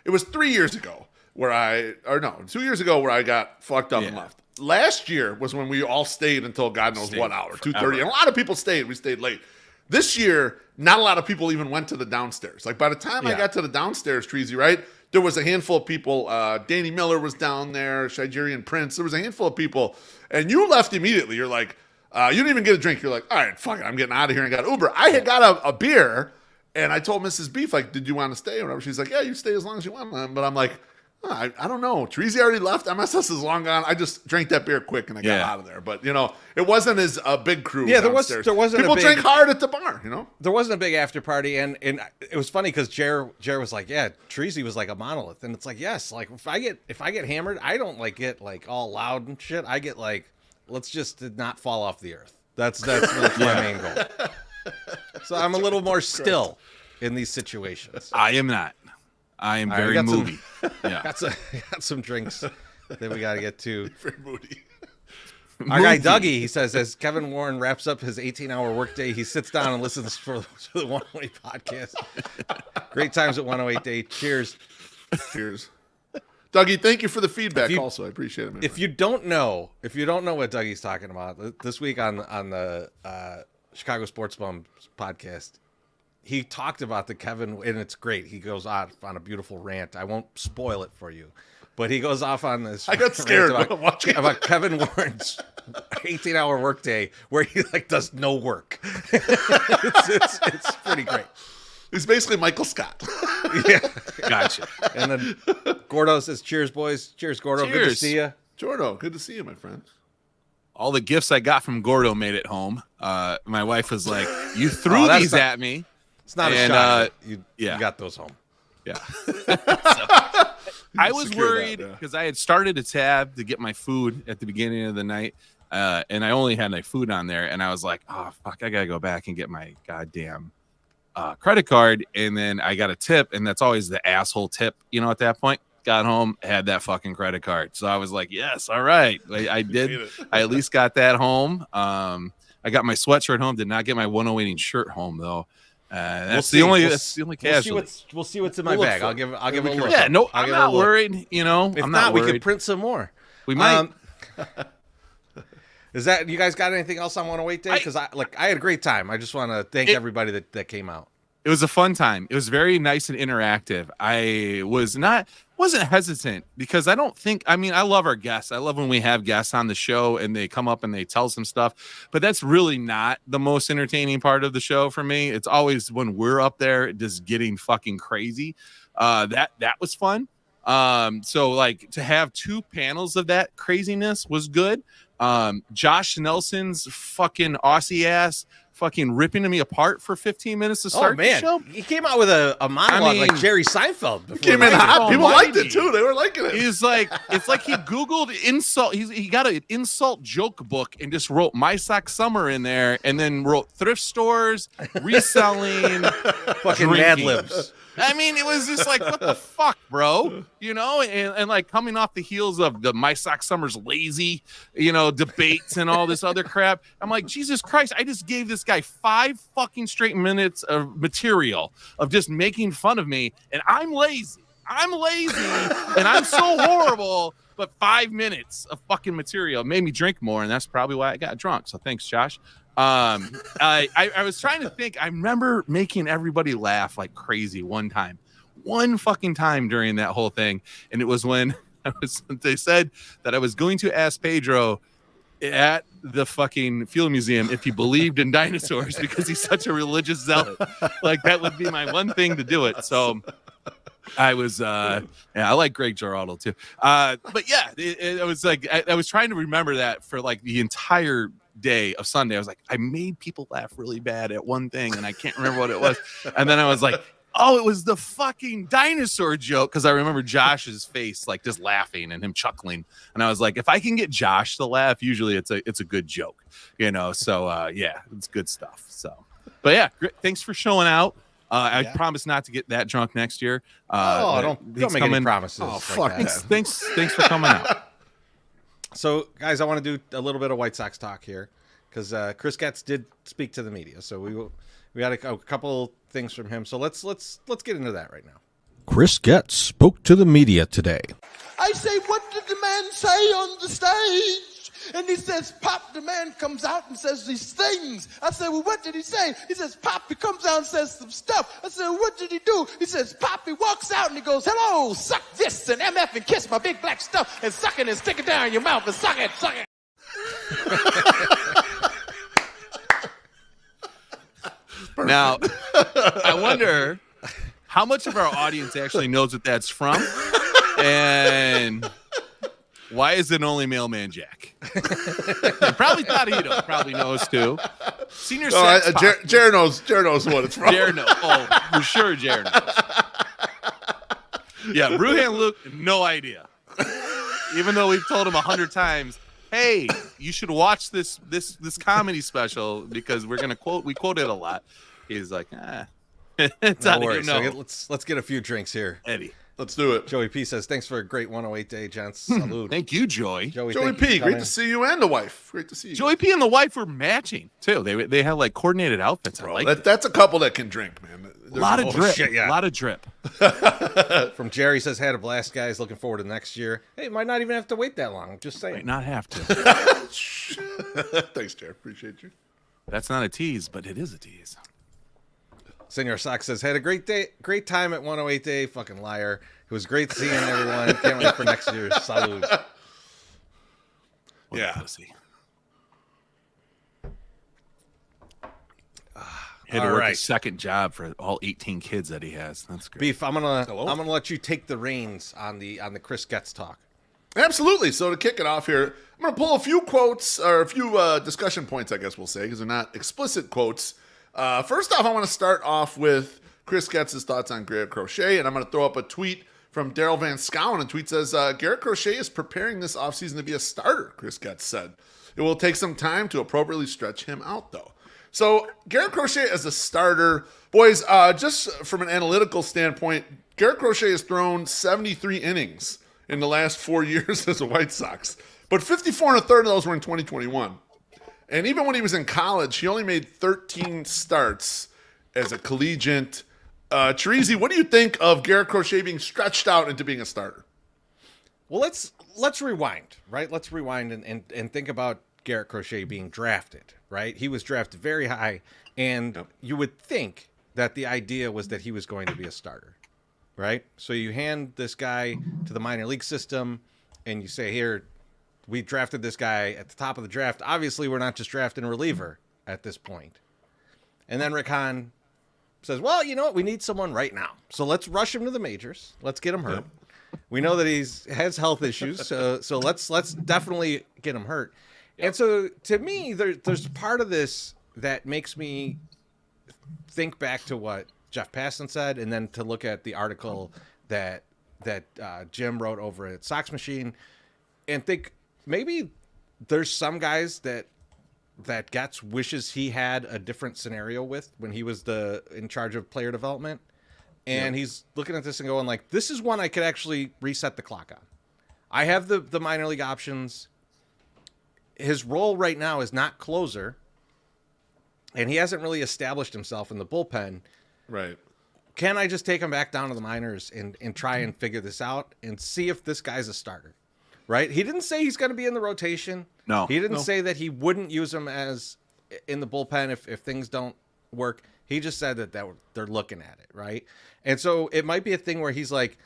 it was 3 years ago 2 years ago where I got fucked up and left. Last year was when we all stayed until God knows what hour, 2:30. And a lot of people stayed. We stayed late. This year, not a lot of people even went to the downstairs. Like by the time I got to the downstairs, Treasy, right? There was a handful of people. Danny Miller was down there, Shigerian Prince. There was a handful of people. And you left immediately. You're like, you didn't even get a drink. You're like, all right, fuck it. I'm getting out of here and got Uber. I had got a beer, and I told Mrs. Beef, like, did you want to stay or whatever? She's like, yeah, you stay as long as you want. But I'm like, I don't know. Treasy already left. MSS is long gone. I just drank that beer quick and I got out of there. But, it wasn't as a big crew downstairs. There wasn't people a big, drink hard at the bar, There wasn't a big after party, and it was funny because Jer was like, yeah, Treasy was like a monolith. And it's like, yes, like if I get hammered, I don't like get like all loud and shit. I get like, let's just not fall off the earth. That's my main goal. So I'm a little more still in these situations. I am not. I am very moody. Got some drinks that we got to get to. Very moody. Our guy Dougie, he says, as Kevin Warren wraps up his 18-hour workday, he sits down and listens to the 108 podcast. Great times at 108 Day. Cheers. Cheers. Dougie, thank you for the feedback also. I appreciate it. If you don't know what Dougie's talking about, this week on the Chicago Sports Bum podcast, he talked about the Kevin, and it's great. He goes off on a beautiful rant. I won't spoil it for you. But he goes off on this. I got scared about Kevin Warren's 18-hour workday where he does no work. it's pretty great. He's basically Michael Scott. Yeah, gotcha. And then Gordo says, "Cheers, boys! Cheers, Gordo. Cheers. Good to see you, Gordo. Good to see you, my friend." All the gifts I got from Gordo made it home. My wife was like, "You threw these at me." It's not a shot. You got those home. Yeah. I was worried because I had started a tab to get my food at the beginning of the night, and I only had my food on there, and I was like, "Oh fuck, I gotta go back and get my goddamn credit card." And then I got a tip, and that's always the asshole tip, at that point. Got home, had that fucking credit card, so I was like, "Yes, all right, I did. I at least got that home." I got my sweatshirt home. Did not get my 108 shirt home though. That's the only casualty. We'll see what's in my bag. I'll give it a look. Yeah, no, I'm not worried. If I'm not we worried. could print some more. We might. Is that you guys got anything else on 108 Day? Because I had a great time. I just want to thank everybody that came out. It was a fun time. It was very nice and interactive. I wasn't hesitant because I love our guests. I love when we have guests on the show and they come up and they tell some stuff, but that's really not the most entertaining part of the show for me. It's always when we're up there just getting fucking crazy. That was fun. So to have two panels of that craziness was good. Josh Nelson's fucking Aussie ass fucking ripping me apart for 15 minutes to start the show. He came out with a monologue like Jerry Seinfeld. Came in hot. People liked it too. They were liking it. He's like, it's like he Googled insult. He got an insult joke book and just wrote My Sock Summer in there, and then wrote thrift stores, reselling, fucking Mad Libs. I mean, it was just like, what the fuck, bro? And like coming off the heels of the My Sock Summer's lazy, debates and all this other crap. I'm like, Jesus Christ, I just gave this guy 5 fucking straight minutes of material of just making fun of me, and I'm lazy. And I'm so horrible, but 5 minutes of fucking material made me drink more, and that's probably why I got drunk. So thanks, Josh. I was trying to think. I remember making everybody laugh like crazy one fucking time during that whole thing, and it was when they said that I was going to ask Pedro at the fucking Field Museum if he believed in dinosaurs because he's such a religious zealot. Like that would be my one thing to do it. So I was, I like Greg Giraldo too. But yeah, it was like I was trying to remember that for like the entire day of Sunday. I was like, I made people laugh really bad at one thing and I can't remember what it was. And then I was like, oh, it was the fucking dinosaur joke, because I remember Josh's face like just laughing and him chuckling. And I was like, if I can get Josh to laugh, usually it's a good joke, So yeah, it's good stuff. So, but yeah, thanks for showing out. I promise not to get that drunk next year. Don't make any promises. Oh, fuck. Thanks for coming out. So, guys, I want to do a little bit of White Sox talk here because Chris Getz did speak to the media. So we had a couple things from him. So let's get into that right now. Chris Getz spoke to the media today. I say, what did the man say on the stage? And he says, Pop, the man comes out and says these things. I said, well, what did he say? He says, Pop, he comes out and says some stuff. I said, well, what did he do? He says, Pop, he walks out and he goes, hello, suck this and MF and kiss my big black stuff and suck it and stick it down your mouth and suck it. Now, I wonder how much of our audience actually knows what that's from, and why is it only Mailman Jack? Probably Tadito probably knows too. Senior sex Jared knows what it's from. Jared knows. Oh, for sure, Jared knows. Yeah, Bruhan Luke, no idea. Even though we've told him 100 times, hey, you should watch this comedy special because we quote it a lot. He's like, No worries. So let's get a few drinks here. Eddie. Let's do it. Joey P says, thanks for a great 108 day, gents. Salute. Thank you, Joey. Joey thank P, you for great coming. to see you and the wife. Great to see you. Joey P and the wife were matching too. They had like coordinated outfits. I like That's a couple that can drink, man. a lot of drip. shit, yeah. A lot of drip. From Jerry says, had a blast, guys. Looking forward to next year. Hey, might not even have to wait that long. Just saying. Might not have to. Thanks, Jared. Appreciate you. That's not a tease, but it is a tease. Senor Sock says, had a great time at 108 Day. Fucking liar. It was great seeing everyone. Can't wait for next year. Salud. What a pussy. Had to All work right. a second job for all 18 kids that he has. That's great. Beef, I'm gonna let you take the reins on the Chris Getz talk. Absolutely. So to kick it off here, I'm going to pull a few quotes, or a few discussion points, I guess we'll say, because they're not explicit quotes. First off, I want to start off with Chris Getz's thoughts on Garrett Crochet, and I'm going to throw up a tweet from Daryl Van Scowen. And tweet says, Garrett Crochet is preparing this offseason to be a starter, Chris Getz said. It will take some time to appropriately stretch him out, though. So Garrett Crochet as a starter, boys, just from an analytical standpoint, Garrett Crochet has thrown 73 innings in the last 4 years as a White Sox. But 54 and a third of those were in 2021. And even when he was in college, he only made 13 starts as a collegiate. Terezi, what do you think of Garrett Crochet being stretched out into being a starter? Well, let's rewind, right? Let's rewind and think about Garrett Crochet being drafted, right? He was drafted very high, and you would think that the idea was that he was going to be a starter, right? So you hand this guy to the minor league system, and you say, here, we drafted this guy at the top of the draft. Obviously, we're not just drafting a reliever at this point. And then Rick Hahn says, well, you know what? We need someone right now. So let's rush him to the majors. Let's get him hurt. We know that he has health issues, so let's definitely get him hurt. And so to me, there's part of this that makes me think back to what Jeff Passan said, and then to look at the article that Jim wrote over at Sox Machine, and think maybe there's some guys that Getz wishes he had a different scenario with when he was in charge of player development. And he's looking at this and going like, this is one I could actually reset the clock on. I have the minor league options. His role right now is not closer, and he hasn't really established himself in the bullpen. Right. Can I just take him back down to the minors and try and figure this out and see if this guy's a starter? Right? He didn't say he's going to be in the rotation. No. He didn't say that he wouldn't use him as in the bullpen if things don't work. He just said that they're looking at it, right? And so it might be a thing where he's like,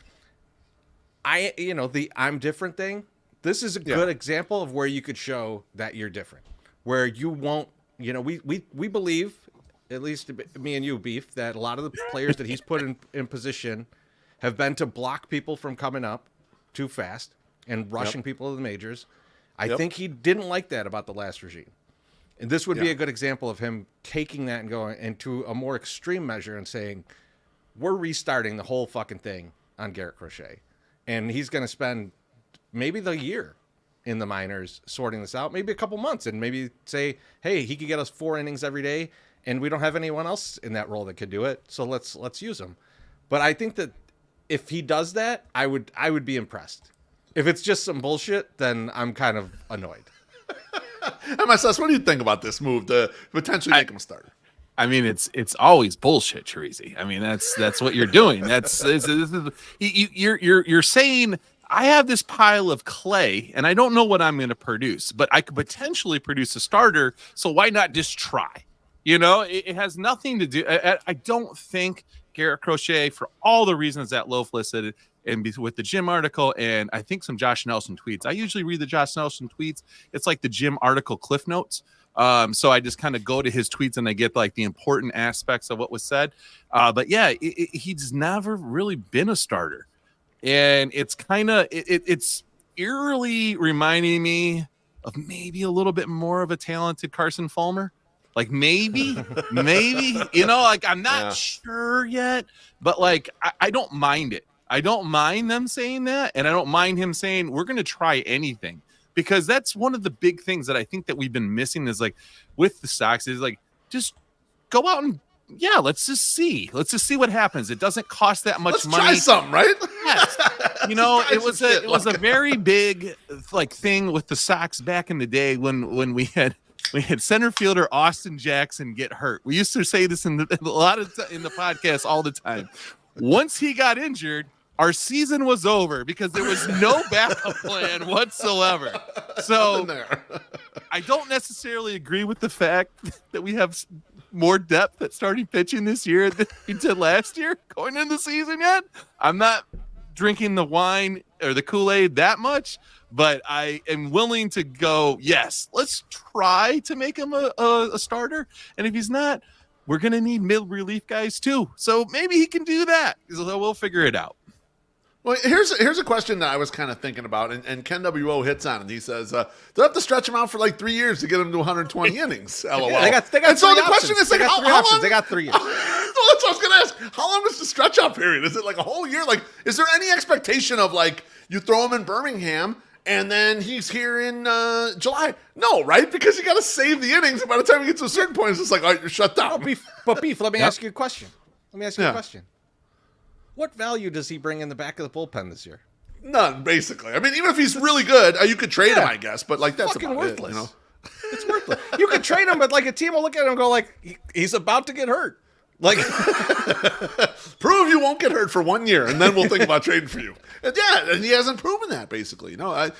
the I'm different thing. This is a good example of where you could show that you're different, where you won't, we believe, at least me and you, Beef, that a lot of the players that he's put in position have been to block people from coming up too fast and rushing people to the majors. I think he didn't like that about the last regime. And this would be a good example of him taking that and going into a more extreme measure and saying, we're restarting the whole fucking thing on Garrett Crochet. And he's going to spend maybe the year in the minors sorting this out, maybe a couple months, and maybe say, hey, he could get us 4 innings every day, and we don't have anyone else in that role that could do it, so let's use him. But I think that if he does that, I would be impressed. If it's just some bullshit, then I'm kind of annoyed. MSS, what do you think about this move to potentially make him a starter? I mean, it's always bullshit, Terezi. I mean, that's what you're doing. You're saying, I have this pile of clay and I don't know what I'm going to produce, but I could potentially produce a starter. So why not just try? It has nothing to do. I don't think Garrett Crochet, for all the reasons that Loaf listed, and with the Jim article, and I think some Josh Nelson tweets. I usually read the Josh Nelson tweets. It's like the Jim article cliff notes. So I just kind of go to his tweets and I get like the important aspects of what was said. But yeah, he's never really been a starter. And it's kind of, it's eerily reminding me of maybe a little bit more of a talented Carson Fulmer. Like maybe, like I'm not sure yet, but like, I don't mind it. I don't mind them saying that. And I don't mind him saying, we're going to try anything, because that's one of the big things that I think that we've been missing is like with the Sox is like, just go out and yeah, let's just see what happens. It doesn't cost that much money. Try something, right? Yes. It was a very big like thing with the Sox back in the day when we had center fielder Austin Jackson get hurt. We used to say this in the podcast all the time. Once he got injured, our season was over because there was no backup plan whatsoever. So I don't necessarily agree with the fact that we have more depth at starting pitching this year than we did last year going into the season yet. I'm not drinking the wine or the Kool-Aid that much, but I am willing to go, yes, let's try to make him a starter. And if he's not, we're going to need mid relief guys too. So maybe he can do that. So we'll figure it out. Well, here's a question that I was kind of thinking about, and Ken WO hits on it. He says they'll have to stretch him out for like 3 years to get him to 120 innings. LOL. They got and so the options. question is like, how long? They got 3 years. That's what I was going to ask. How long is the stretch out period? Is it like a whole year? Like, is there any expectation of like you throw him in Birmingham and then he's here in July? No, right? Because you got to save the innings. And by the time you get to a certain point, it's just like, all right, you're shut down. Beef, let me ask you a question. What value does he bring in the back of the bullpen this year? None, basically. I mean, even if he's really good, you could trade him, I guess. But like, that's fucking about worthless. it. You know? It's worthless. You could trade him, but like a team will look at him and go, like, he's about to get hurt. Like, prove you won't get hurt for 1 year, and then we'll think about trading for you. And and he hasn't proven that. Basically, I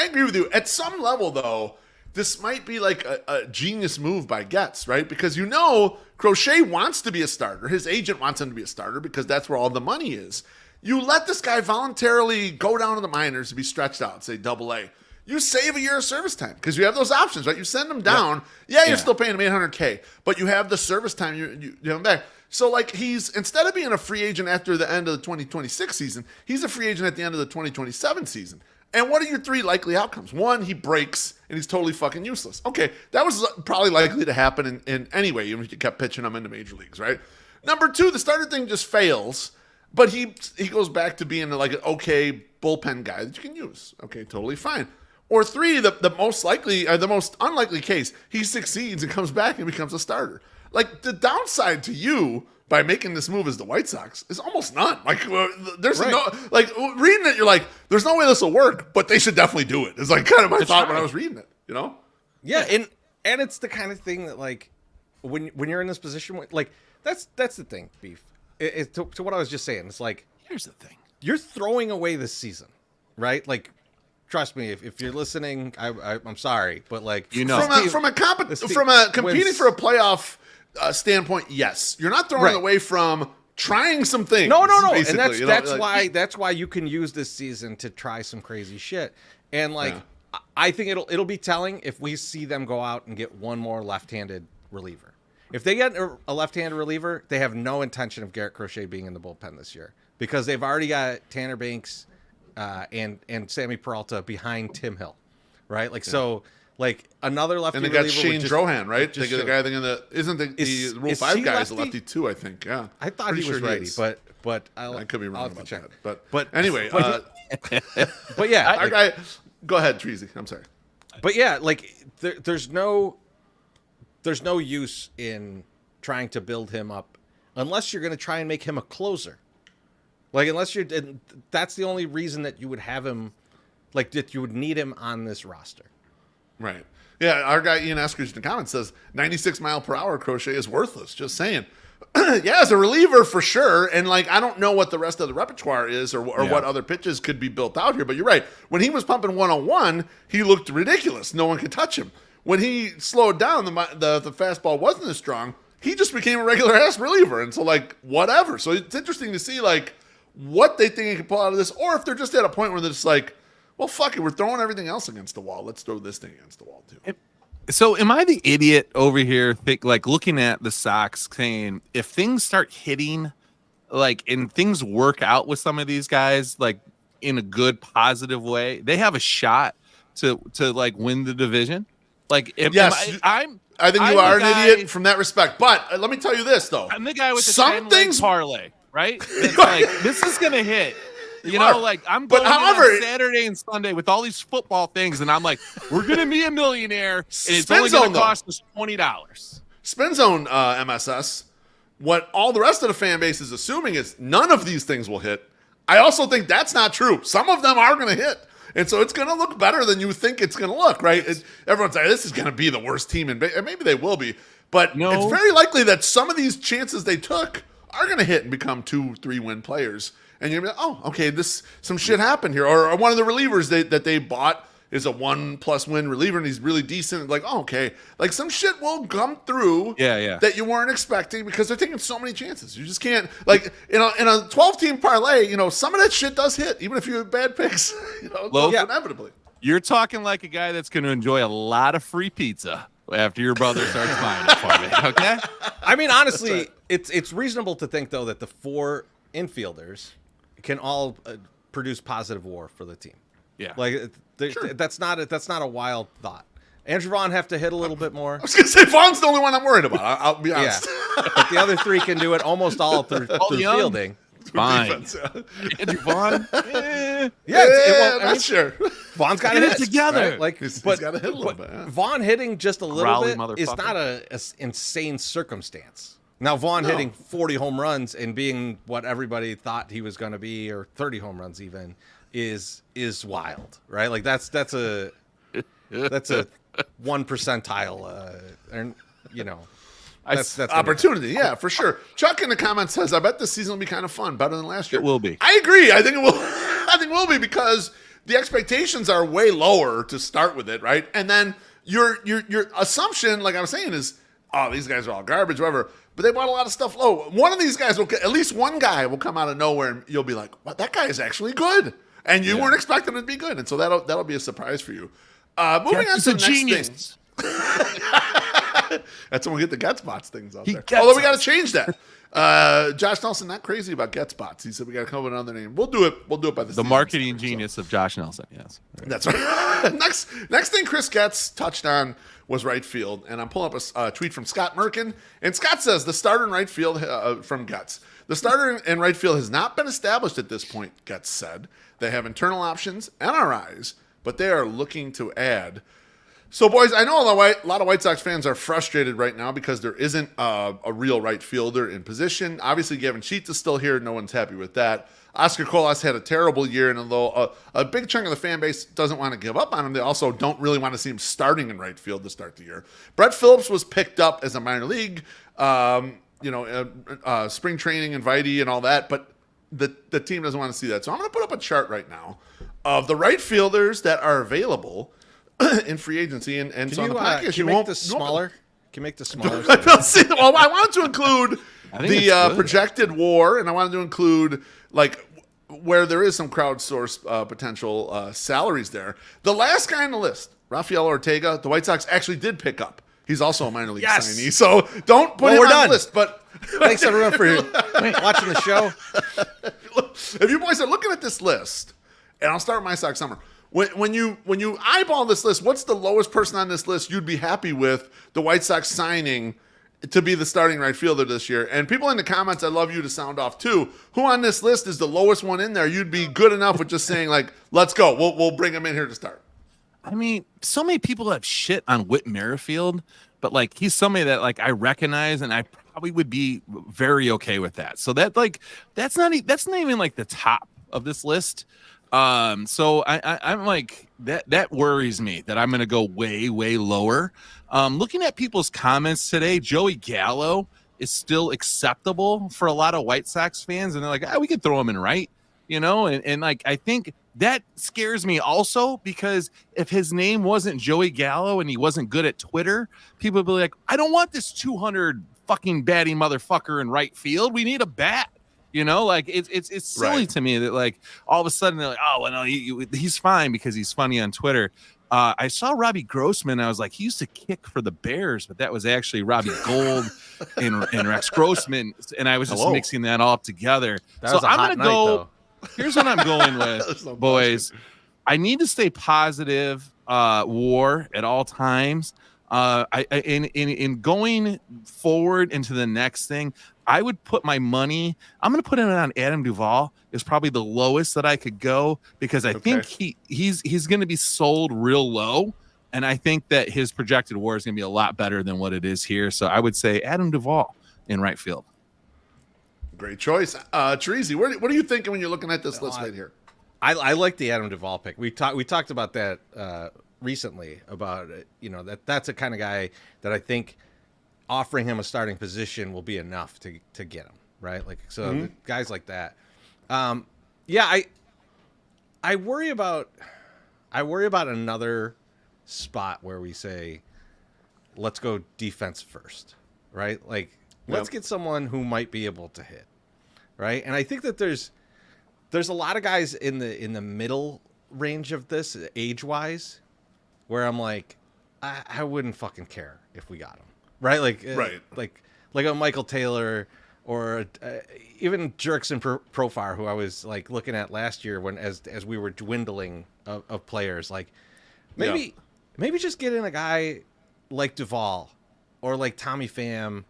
agree with you. At some level, though, this might be like a genius move by Getz, right? Because Crochet wants to be a starter. His agent wants him to be a starter because that's where all the money is. You let this guy voluntarily go down to the minors to be stretched out, say AA. You save a year of service time because you have those options, right? You send him down. Yeah, you're still paying him $800K, but you have the service time. You have him back. So, like, he's, instead of being a free agent after the end of the 2026 season, he's a free agent at the end of the 2027 season. And what are your 3 likely outcomes? 1, he breaks and he's totally fucking useless. Okay, that was probably likely to happen in any way, even if you kept pitching him into major leagues, right? Number 2, the starter thing just fails, but he goes back to being like an okay bullpen guy that you can use. Okay, totally fine. Or 3, the most likely, or the most unlikely case, he succeeds and comes back and becomes a starter. Like, the downside to you by making this move as the White Sox is almost none. Like, there's no, like, reading it, you're like, there's no way this will work, but they should definitely do it. It's like kind of my thought when I was reading it, you know? Yeah, and it's the kind of thing that, like, when you're in this position, like, that's the thing, Beef. To what I was just saying, it's like, here's the thing. You're throwing away this season, right? Like, trust me, if you're listening, I'm sorry, but like, from a competing for a playoff standpoint, yes, you're not throwing away from trying some things. No, and that's why you can use this season to try some crazy shit. And like, I think it'll be telling if we see them go out and get one more left-handed reliever. If they get a left-handed reliever, they have no intention of Garrett Crochet being in the bullpen this year because they've already got Tanner Banks and Sammy Peralta behind Tim Hill, right? Like so. Like another lefty reliever. And they got Shane Drohan, right? They got the guy the Rule 5 guy is a lefty too, I think. Yeah, I thought he was righty, but I could be wrong about that. But anyway, but yeah, our guy. Go ahead, Treasy. I'm sorry. But yeah, like there's no use in trying to build him up unless you're going to try and make him a closer. Like that's the only reason that you would have him, like that you would need him on this roster. Right. Yeah, our guy Ian Eskridge in the comments says 96 mile per hour Crochet is worthless. Just saying. Yeah, as a reliever for sure. And like, I don't know what the rest of the repertoire is or what other pitches could be built out here. But you're right. When he was pumping 101, he looked ridiculous. No one could touch him. When he slowed down, the fastball wasn't as strong. He just became a regular ass reliever. And so like, whatever. So it's interesting to see like what they think he can pull out of this, or if they're just at a point where they're just like, well, fuck it. We're throwing everything else against the wall. Let's throw this thing against the wall, too. So am I the idiot over here, looking at the Sox saying, if things start hitting, like, and things work out with some of these guys, like, in a good, positive way, they have a shot to like, win the division? Like, yes, I think you are an idiot from that respect. But let me tell you this, though. I'm the guy with the 10-leg parlay, right? It's like, this is going to hit. You know, like I'm going on Saturday and Sunday with all these football things, and I'm like, we're gonna be a millionaire, and it's only gonna cost us $20. Spin Zone MSS what all the rest of the fan base is assuming is none of these things will hit. I also think that's not true. Some of them are going to hit. And so it's going to look better than you think it's going to look, right? Everyone's like, this is going to be the worst team. And maybe they will be. But it's very likely that some of these chances they took are going to hit and become 2-3 win players. And you're going to be like, oh, okay, some shit happened here. Or one of the relievers that they bought is a 1+ win reliever and he's really decent. Like, oh, okay. Like some shit will come through that you weren't expecting because they're taking so many chances. You just can't, like, in a 12-team parlay, some of that shit does hit, even if you have bad picks, inevitably. You're talking like a guy that's going to enjoy a lot of free pizza after your brother starts buying it for me, okay? I mean, honestly, it's reasonable to think, though, that the 4 infielders can all produce positive WAR for the team. Yeah, like that's not a wild thought. Andrew Vaughn have to hit a little bit more. I was gonna say Vaughn's the only one I'm worried about. I'll be honest. Yeah. But the other 3 can do it almost all through fielding. Fine. Andrew Vaughn. I'm sure. Vaughn's got to hit together. Right? Like, he's got to hit a little bit. Yeah. Vaughn hitting just a little Rowley bit is not an insane circumstance. Now, Vaughn hitting 40 home runs and being what everybody thought he was going to be, or 30 home runs even, is wild, right? Like that's a 1 percentile, that's opportunity. Yeah, for sure. Chuck in the comments says, "I bet this season will be kind of fun, better than last year." It will be. I agree. I think it will. I think it will be because the expectations are way lower to start with it, right? And then your assumption, like I was saying, is, oh, these guys are all garbage, whatever. But they bought a lot of stuff low. One of these guys at least one guy will come out of nowhere, and you'll be like, "What? That guy is actually good." And you weren't expecting him to be good, and so that'll be a surprise for you. Moving on to the next genius. thing. That's when we get the Getz bots things out there. Although we got to change that. Josh Nelson not crazy about Getz bots. He said we got to come up with another name. We'll do it. We'll do it by the marketing genius of Josh Nelson. Yes, that's right. Next thing Chris Getz touched on was right field, and I'm pulling up a tweet from Scott Merkin, and Scott says the starter in right field from Getz. The starter in right field has not been established at this point, Getz said. They have internal options and our eyes, but they are looking to add. So, boys, I know a lot of White Sox fans are frustrated right now because there isn't a real right fielder in position. Obviously, Gavin Sheets is still here. No one's happy with that. Oscar Colas had a terrible year, and although a big chunk of the fan base doesn't want to give up on him, they also don't really want to see him starting in right field to start the year. Brett Phillips was picked up as a minor league, spring training invitee and all that, but the team doesn't want to see that. So I'm going to put up a chart right now of the right fielders that are available in free agency. And so on the podcast, can you make this smaller? Can you make this smaller? Well, I wanted to include the projected WAR, and I wanted to include like where there is some crowdsourced potential salaries there. The last guy on the list, Rafael Ortega, the White Sox actually did pick up. He's also a minor league signee, so don't put him on the list. But thanks everyone for watching the show. If you boys are looking at this list, and I'll start with my Sox summer. When you eyeball this list, what's the lowest person on this list you'd be happy with the White Sox signing to be the starting right fielder this year? And people in the comments, I'd love you to sound off too. Who on this list is the lowest one in there? You'd be good enough with just saying like, "Let's go. We'll bring him in here to start." I mean, so many people have shit on Whit Merrifield, but like he's somebody that like I recognize, and I probably would be very okay with that. So that's not even like the top of this list. So I'm like that worries me that I'm going to go way lower. Looking at people's comments today, Joey Gallo is still acceptable for a lot of White Sox fans, and they're like, we could throw him in right, and like I think that scares me also because if his name wasn't Joey Gallo and he wasn't good at Twitter, people would be like, I don't want this 200 fucking batting motherfucker in right field. We need a bat. Like it's silly to me that like all of a sudden they're like, oh, well, no, he's fine because he's funny on Twitter. I saw Robbie Grossman. I was like, he used to kick for the Bears, but that was actually Robbie Gold and Rex Grossman. And I was just mixing that all up together. So I'm going to go. Though. Here's what I'm going with, boys. I need to stay positive, WAR at all times. In going forward into the next thing, I would put my money. I'm going to put it on Adam Duvall. Is probably the lowest that I could go because I think he's going to be sold real low, and I think that his projected WAR is going to be a lot better than what it is here. So I would say Adam Duvall in right field. Great choice. Treasy, what are you thinking when you're looking at this list right here? I like the Adam Duvall pick. We talked about that recently, about that's a kind of guy that I think offering him a starting position will be enough to get him, right? Like, so guys like that. I worry about another spot where we say, let's go defense first, right? Like, let's get someone who might be able to hit, right? And I think that there's a lot of guys in the middle range of this, age-wise, where I'm like, I wouldn't fucking care if we got him, right? Like a Michael Taylor, or even Jerkson Profar, who I was like looking at last year when as we were dwindling of players. Like, maybe just get in a guy like Duvall, or like Tommy Pham,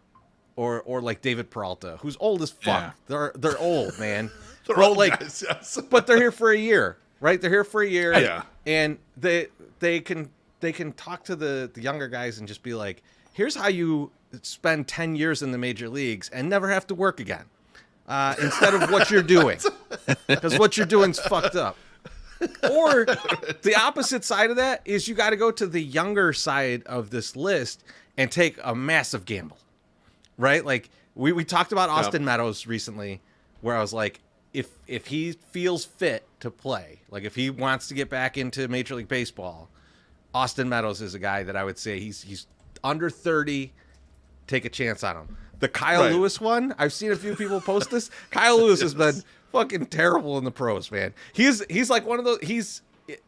or like David Peralta, who's old as fuck. Yeah. They're old, man. They're old guys, yes. But they're here for a year, right? They're here for a year. Yeah. And they can talk to the younger guys and just be like, here's how you spend 10 years in the major leagues and never have to work again, instead of what you're doing, because what you're doing's fucked up. Or the opposite side of that is you got to go to the younger side of this list and take a massive gamble, right? Like we talked about Austin Meadows recently, where I was like, if he feels fit to play, like if he wants to get back into Major League Baseball, Austin Meadows is a guy that I would say he's under 30. Take a chance on him. The Kyle Lewis one, I've seen a few people post this. Kyle Lewis has been fucking terrible in the pros, man. He's like one of those.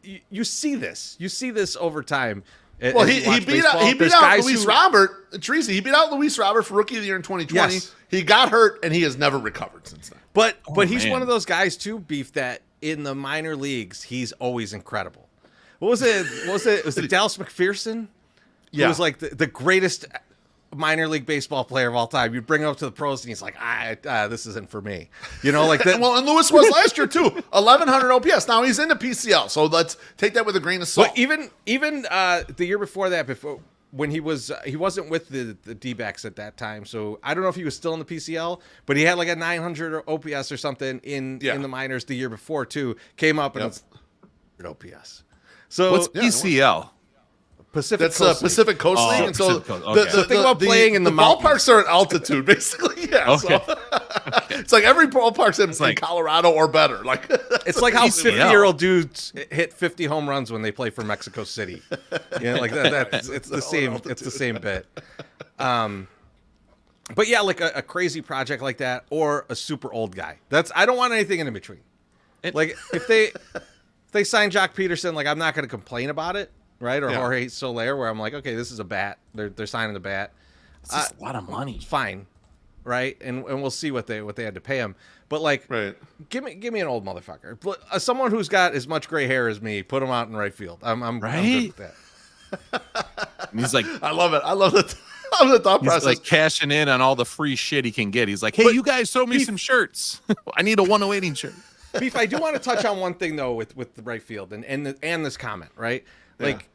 You see this over time. Well, he beat out Luis Robert. Treasy, he beat out Luis Robert for Rookie of the Year in 2020. Yes. He got hurt and he has never recovered since then. But he's one of those guys too, Beef, that in the minor leagues he's always incredible. What was it? Was it Dallas McPherson? Yeah, who was like the greatest minor league baseball player of all time. You'd bring him up to the pros and he's like, this isn't for me. Like that. Well, and Lewis was last year too. 1,100 OPS. Now he's in the PCL, so let's take that with a grain of salt. But even the year before that, when he wasn't with the D-backs at that time, so I don't know if he was still in the PCL, but he had like a 900 OPS or something in the minors the year before too. Came up and it's OPS. So what's PCL? Pacific Coast League. And so the thing about playing in the ballparks are at altitude, basically. Yeah. Okay. So it's like every ballpark's in Colorado or better. Like it's like how 50-year-old dudes hit 50 home runs when they play for Mexico City. Like that. It's the same. Altitude. It's the same bit. But yeah, like a crazy project like that, or a super old guy. I don't want anything in between. Like if they sign Jock Peterson, like I'm not going to complain about it. Right, or Jorge Soler, where I'm like, okay, this is a bat. They're signing the bat. It's just a lot of money. Fine, right, and we'll see what they had to pay him. But like, give me an old motherfucker, someone who's got as much gray hair as me. Put him out in right field. I'm good with that. And he's like, I love it. I love the thought process. He's like cashing in on all the free shit he can get. He's like, hey, you guys sold me some shirts. I need a 108 shirt. Beef, I do want to touch on one thing though with the right field and this comment, right? Like,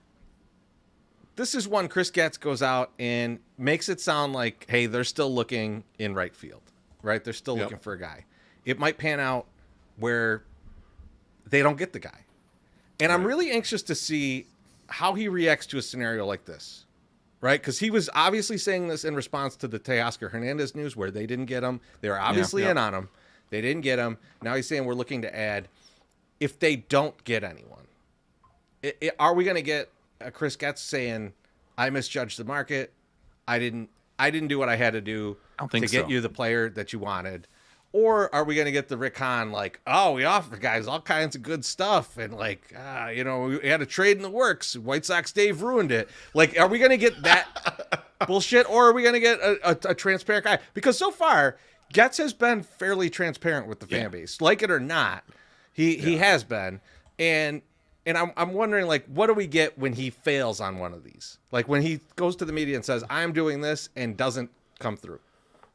this is one Chris Getz goes out and makes it sound like, hey, they're still looking in right field, right? They're still looking for a guy. It might pan out where they don't get the guy. And I'm really anxious to see how he reacts to a scenario like this, right? Because he was obviously saying this in response to the Teoscar Hernandez news where they didn't get him. They were obviously in on him. They didn't get him. Now he's saying we're looking to add. If they don't get anyone, are we going to get a Chris Getz saying, I misjudged the market. I didn't do what I had to do to get you the player that you wanted. Or are we going to get the Rick Hahn, like, oh, we offer guys all kinds of good stuff. And like, we had a trade in the works. White Sox Dave ruined it. Like, are we going to get that bullshit? Or are we going to get a transparent guy? Because so far, Getz has been fairly transparent with the fan base. Like it or not, he has been. And I'm wondering, like, what do we get when he fails on one of these? Like, when he goes to the media and says, I'm doing this, and doesn't come through.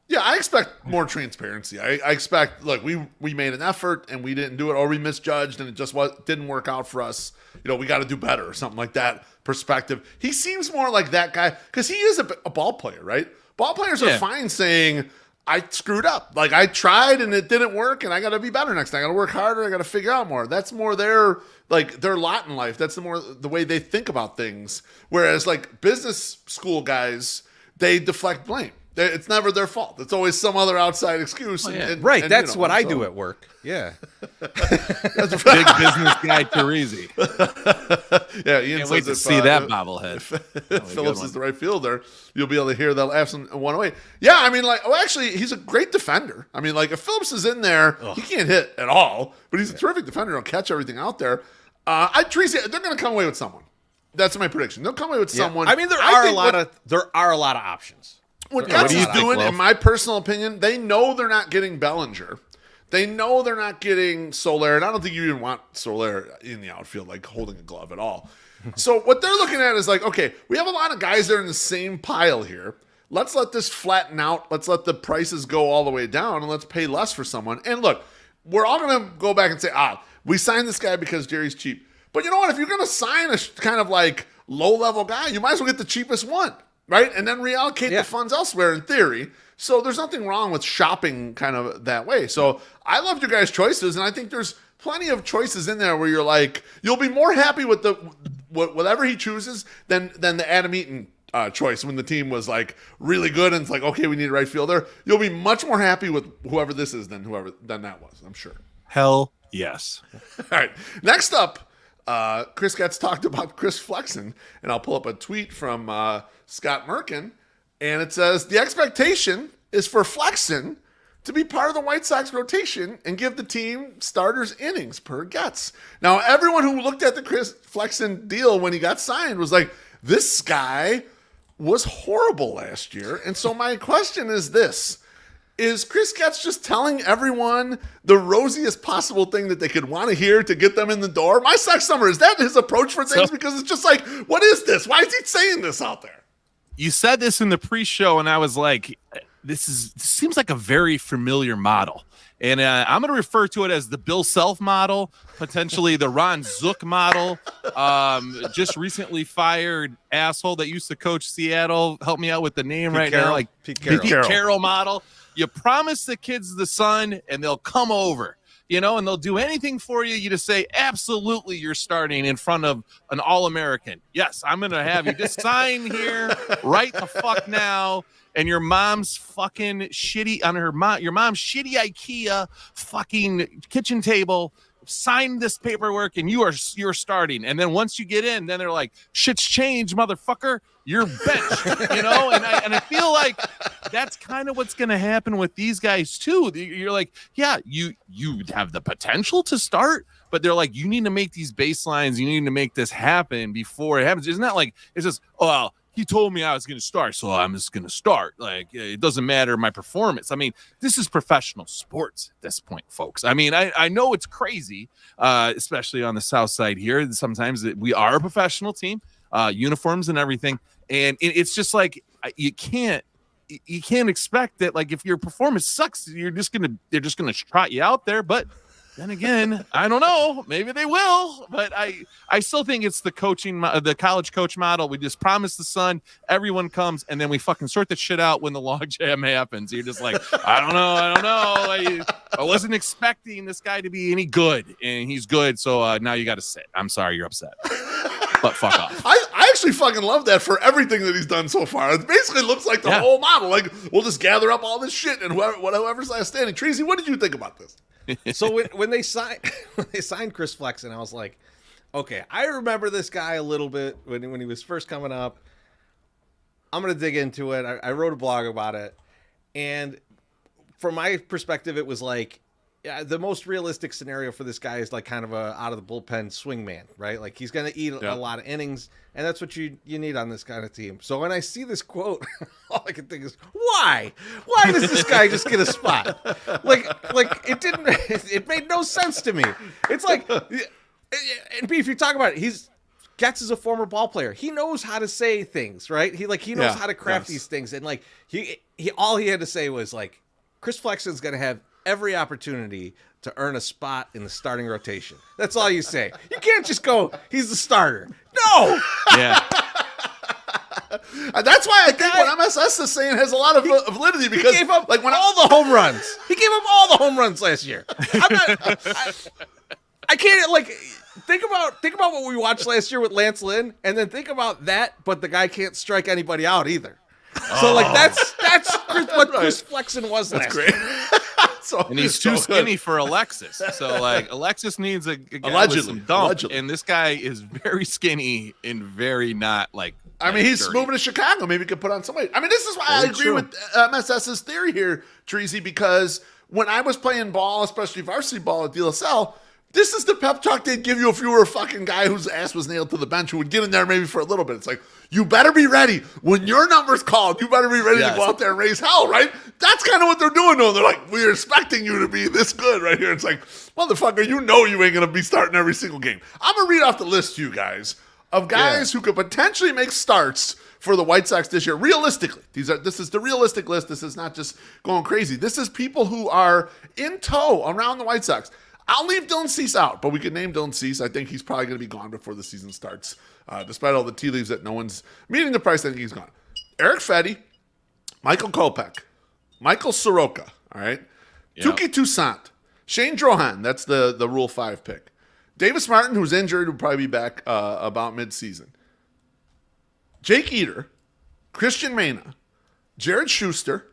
Yeah, I expect more transparency. I expect, look, we made an effort, and we didn't do it, or we misjudged, and it just didn't work out for us. We got to do better, or something like that perspective. He seems more like that guy, because he is a ball player, right? Ball players are fine saying, I screwed up. Like, I tried and it didn't work, and I got to be better next time. I got to work harder. I got to figure out more. That's more their lot in life. That's the way they think about things. Whereas, like, business school guys, they deflect blame. It's never their fault. It's always some other outside excuse. Right. That's what I do at work. Yeah. That's Big business guy Teresi. Yeah, Ian Can't wait to says see that bobblehead. If Phillips is the right fielder, you'll be able to hear the laughs in 108. Yeah, I mean, like, actually, he's a great defender. I mean, like, if Phillips is in there, he can't hit at all, but he's a terrific defender. He'll catch everything out there. Teresi, they're going to come away with someone. That's my prediction. They'll come away with someone. I mean, there are a lot of options. What Getz is doing, in my personal opinion, they know they're not getting Bellinger. They know they're not getting Soler, and I don't think you even want Soler in the outfield, like holding a glove at all. So what they're looking at is like, okay, we have a lot of guys that are in the same pile here. Let's let this flatten out. Let's let the prices go all the way down, and let's pay less for someone. And look, we're all going to go back and say, we signed this guy because Jerry's cheap. But you know what? If you're going to sign a kind of like low-level guy, you might as well get the cheapest one. Right? And then reallocate the funds elsewhere in theory. So there's nothing wrong with shopping kind of that way. So I loved your guys' choices, and I think there's plenty of choices in there where you're like, you'll be more happy with whatever he chooses than the Adam Eaton choice when the team was like really good and it's like, okay, we need a right fielder. You'll be much more happy with whoever this is than that was, I'm sure. Hell yes. All right. Next up, Chris Getz talked about Chris Flexen, and I'll pull up a tweet from Scott Merkin, and it says, the expectation is for Flexen to be part of the White Sox rotation and give the team starters innings per Getz. Now, everyone who looked at the Chris Flexen deal when he got signed was like, this guy was horrible last year. And so my question is this. Is Chris Getz just telling everyone the rosiest possible thing that they could want to hear to get them in the door? My Sox summer, is that his approach for things? Because it's just like, what is this? Why is he saying this out there? You said this in the pre-show, and I was like, this seems like a very familiar model. And I'm going to refer to it as the Bill Self model, potentially the Ron Zook model. Just recently fired asshole that used to coach Seattle. Help me out with the name now. Like Pete Carroll model. You promise the kids the sun, and they'll come over. And they'll do anything for you. You just say, absolutely, you're starting in front of an All-American. Yes, I'm going to have you just sign here right the fuck now. And your mom's fucking shitty your mom's shitty IKEA fucking kitchen table. Sign this paperwork and you're starting. And then once you get in, then they're like, shit's changed, motherfucker. You're benched, And I feel like that's kind of what's going to happen with these guys too. You're like, yeah, you have the potential to start, but they're like, you need to make these baselines. You need to make this happen before it happens. It's not like it's just, well, he told me I was going to start, so I'm just going to start. Like, it doesn't matter my performance. I mean, this is professional sports at this point, folks. I mean, I know it's crazy, especially on the South Side here. Sometimes we are a professional team, uniforms and everything. And it's just like, you can't expect that. Like, if your performance sucks, they're just going to trot you out there. But then again, I don't know. Maybe they will, but I still think it's the college coach model. We just promise the sun, everyone comes, and then we fucking sort the shit out when the logjam happens. You're just like, I don't know. I wasn't expecting this guy to be any good, and he's good, so now you got to sit. I'm sorry you're upset, but fuck off. I actually fucking love that for everything that he's done so far. It basically looks like the whole model. Like, we'll just gather up all this shit, and whoever's last standing. Tracy, what did you think about this? So when they signed Chris Flexen, I was like, okay, I remember this guy a little bit when he was first coming up. I'm going to dig into it. I wrote a blog about it. And from my perspective, it was like, the most realistic scenario for this guy is like kind of a out of the bullpen swing man, right? Like, he's going to eat a lot of innings, and that's what you need on this kind of team. So when I see this quote, all I can think is, why? Why does this guy just get a spot? Like it made no sense to me. It's like, and B, if you talk about it, Getz is a former ball player. He knows how to say things, right? He knows how to craft these things, and like he all he had to say was like, Chris Flexen's going to have every opportunity to earn a spot in the starting rotation. That's all you say. You can't just go, he's the starter. No. Yeah. That's why I think what MSS is saying has a lot of validity because He gave up like when all the home runs. He gave up all the home runs last year. I can't like think about what we watched last year with Lance Lynn, and then think about that, but the guy can't strike anybody out either. So like that's what Chris Flexen was last year. And he's too skinny for Alexis. So like Alexis needs a guy with some dump, and this guy is very skinny and very not like. I mean, he's moving to Chicago. Maybe he could put on some weight. I mean, this is why I agree with MSS's theory here, Treasy, because when I was playing ball, especially varsity ball at DLSL, this is the pep talk they'd give you if you were a fucking guy whose ass was nailed to the bench who would get in there maybe for a little bit. It's like, you better be ready. When your number's called, you better be ready to go out there and raise hell, right? That's kind of what they're doing, though. They're like, we're expecting you to be this good right here. It's like, motherfucker, you know you ain't going to be starting every single game. I'm going to read off the list to you guys of guys who could potentially make starts for the White Sox this year. Realistically, this is the realistic list. This is not just going crazy. This is people who are in tow around the White Sox. I'll leave Dylan Cease out, but we can name Dylan Cease. I think he's probably going to be gone before the season starts. Despite all the tea leaves that no one's meeting the price, I think he's gone. Eric Fetty, Michael Kopech, Michael Soroka, all right? Yep. Tuki Toussaint, Shane Drohan, that's the Rule 5 pick. Davis Martin, who's injured, will probably be back about midseason. Jake Eater, Christian Mena, Jared Schuster,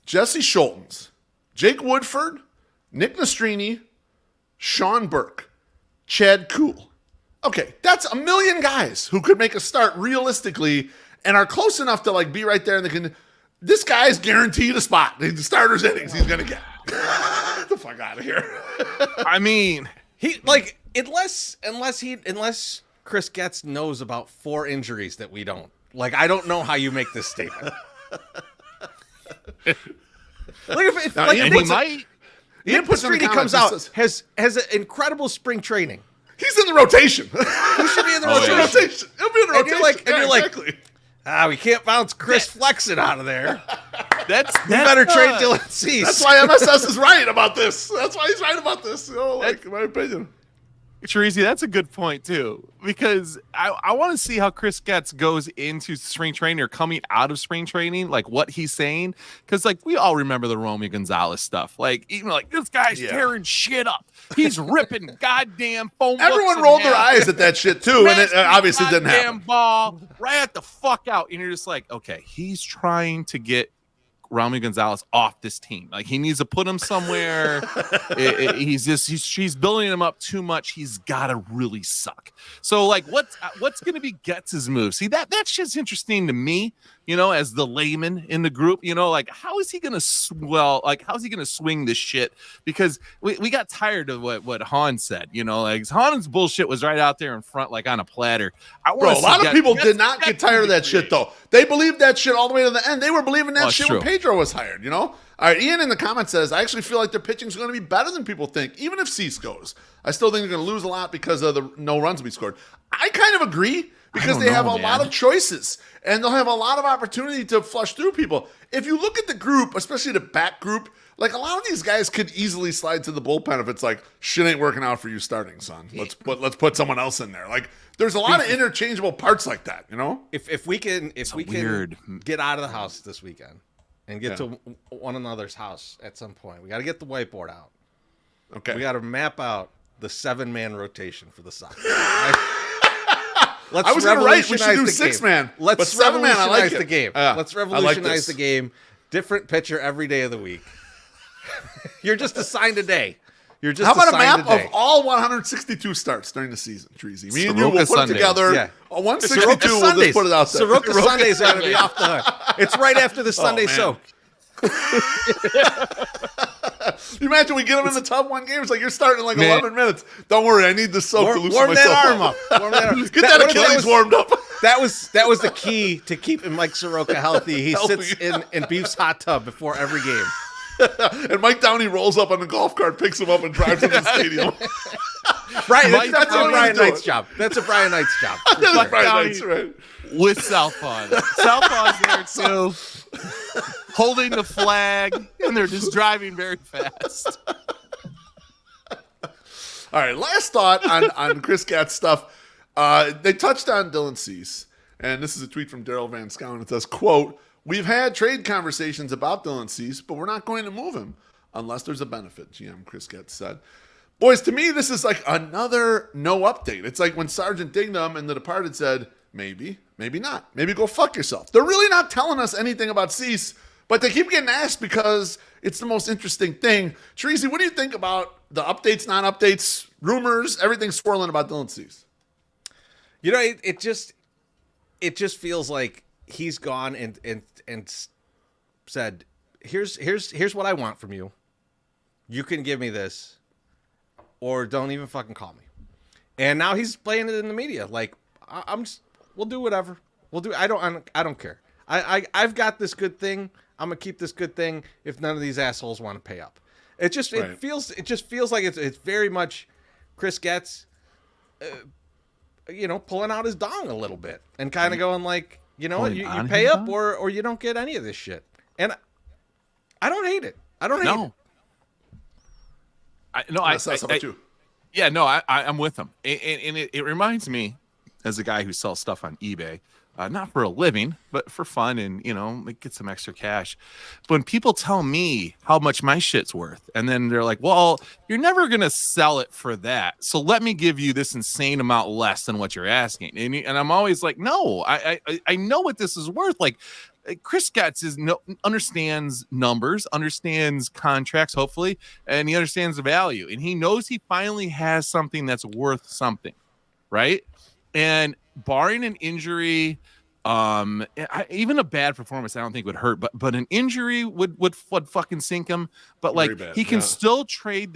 Jesse Schultens, Jake Woodford, Nick Nastrini, Sean Burke, Chad Kuhl. Okay, that's a million guys who could make a start realistically and are close enough to like be right there. And they can. This guy's guaranteed a spot. The starter's innings he's gonna get. Get the fuck out of here. I mean, he like unless Chris Getz knows about 4 injuries that we don't. Like I don't know how you make this statement. Like if now, like, he might. Nick Nastrini comes out, has an incredible spring training. He's in the rotation. He should be in the rotation. He'll be in the rotation. And you're like, exactly. we can't bounce Chris Flexen out of there. That's better trade Dylan Cease. That's why MSS is right about this. That's why he's right about this. In my opinion. Treasy, that's a good point too, because I want to see how Chris Getz goes into spring training or coming out of spring training, like what he's saying, because like we all remember the Romy Gonzalez stuff, like even like this guy's tearing shit up, he's ripping goddamn phone. Everyone rolled their eyes at that shit too, and it obviously didn't happen. Ball right at the fuck out, and you're just like, okay, he's trying to get Romy Gonzalez off this team. Like he needs to put him somewhere. She's building him up too much. He's got to really suck. So like what's going to be Getz's move? See, that's just interesting to me, you know, as the layman in the group, you know, like how is he going to how's he going to swing this shit? Because we got tired of what Han said, you know, like Han's bullshit was right out there in front, like on a platter. A lot of people did not get tired of that shit though. They believed that shit all the way to the end. They were believing that shit when Pedro was hired, you know? All right, Ian in the comments says, I actually feel like their pitching is going to be better than people think, even if Cease goes. I still think they're going to lose a lot because of the no runs we scored. I kind of agree because they have a lot of choices and they'll have a lot of opportunity to flush through people. If you look at the group, especially the back group, like a lot of these guys could easily slide to the bullpen if it's like, shit ain't working out for you starting, son. Let's put someone else in there. Like there's a lot of interchangeable parts like that, you know? If we can get out of the house this weekend and get to one another's house at some point, we got to get the whiteboard out. Okay. We got to map out the 7-man rotation for the Sox. I was going to write we should do 6-man. Let's 7-man, I like the game. Let's revolutionize the game. Different pitcher every day of the week. You're just assigned a day. How about a map of all 162 starts during the season, Treasy? Me and you will put it together. Yeah. 162, we'll just put it out there. Soroka Sundays are going to be off the hook. It's right after the Sunday soak. You imagine we get them in the tub one game? It's like you're starting in like 11 minutes. Don't worry, I need the soak to loosen myself that arm up. Warm that arm. Get that Achilles warmed up. That was the key to keeping Mike Soroka healthy. He sits in Beef's hot tub before every game. And Mike Downey rolls up on the golf cart, picks him up, and drives him to the stadium. Brian, that's a Brian Knight's job. That's a Brian Knight's job. That's Brian Knight's, right. With Southpaw. Southpaw's there too, holding the flag, and they're just driving very fast. All right, last thought on Chris Getz stuff. They touched on Dylan Cease. And this is a tweet from Daryl Van Scowen. It says, quote, "We've had trade conversations about Dylan Cease, but we're not going to move him unless there's a benefit," GM Chris Getz said. Boys, to me, this is like another no update. It's like when Sergeant Dignam and The Departed said, maybe, maybe not. Maybe go fuck yourself. They're really not telling us anything about Cease, but they keep getting asked because it's the most interesting thing. Teresi, what do you think about the updates, non-updates, rumors, everything swirling about Dylan Cease? You know, it just feels like he's gone and said, here's what I want from you. You can give me this, or don't even fucking call me. And now he's playing it in the media. Like, we'll do whatever. I don't care. I've got this good thing. I'm gonna keep this good thing if none of these assholes want to pay up. It just feels like it's very much Chris Getz, pulling out his dong a little bit and kind of going like, you know what, you pay up or you don't get any of this shit. And I don't hate it. I don't hate it. I'm with him. And it reminds me, as a guy who sells stuff on eBay, not for a living, but for fun and, get some extra cash. But when people tell me how much my shit's worth, and then they're like, well, you're never going to sell it for that, so let me give you this insane amount less than what you're asking. And I'm always like, no, I know what this is worth. Like, Chris Getz understands numbers, understands contracts, hopefully, and he understands the value. And he knows he finally has something that's worth something, right? And barring an injury, even a bad performance, I don't think would hurt, but an injury would fucking sink him. But like, he can still trade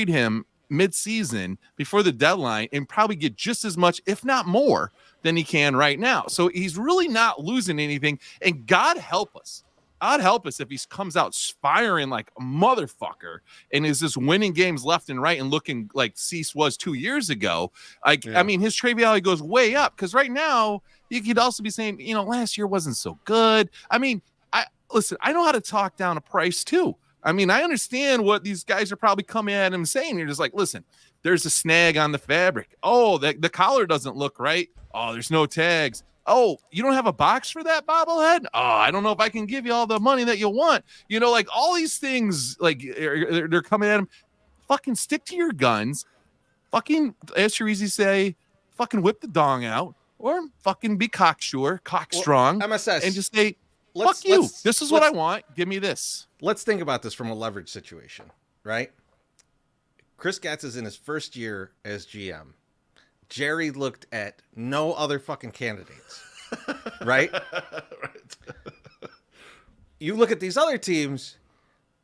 him mid-season before the deadline and probably get just as much, if not more, than he can right now. So he's really not losing anything. And God help us if he comes out firing like a motherfucker and is just winning games left and right and looking like Cease was 2 years ago. I mean, his trade value goes way up, because right now you could also be saying, last year wasn't so good. I mean, I know how to talk down a price too. I mean, I understand what these guys are probably coming at him saying. You're just like, listen, there's a snag on the fabric. Oh, the collar doesn't look right. Oh, there's no tags. Oh, you don't have a box for that bobblehead? Oh, I don't know if I can give you all the money that you want. Like all these things, like they're coming at him. Fucking stick to your guns. Fucking, as Teresi say, fucking whip the dong out, or fucking be cocksure, cockstrong, MSS, and just say, fuck you. This is what I want. Give me this. Let's think about this from a leverage situation, right? Chris Getz is in his first year as GM. Jerry looked at no other fucking candidates, right? Right. You look at these other teams,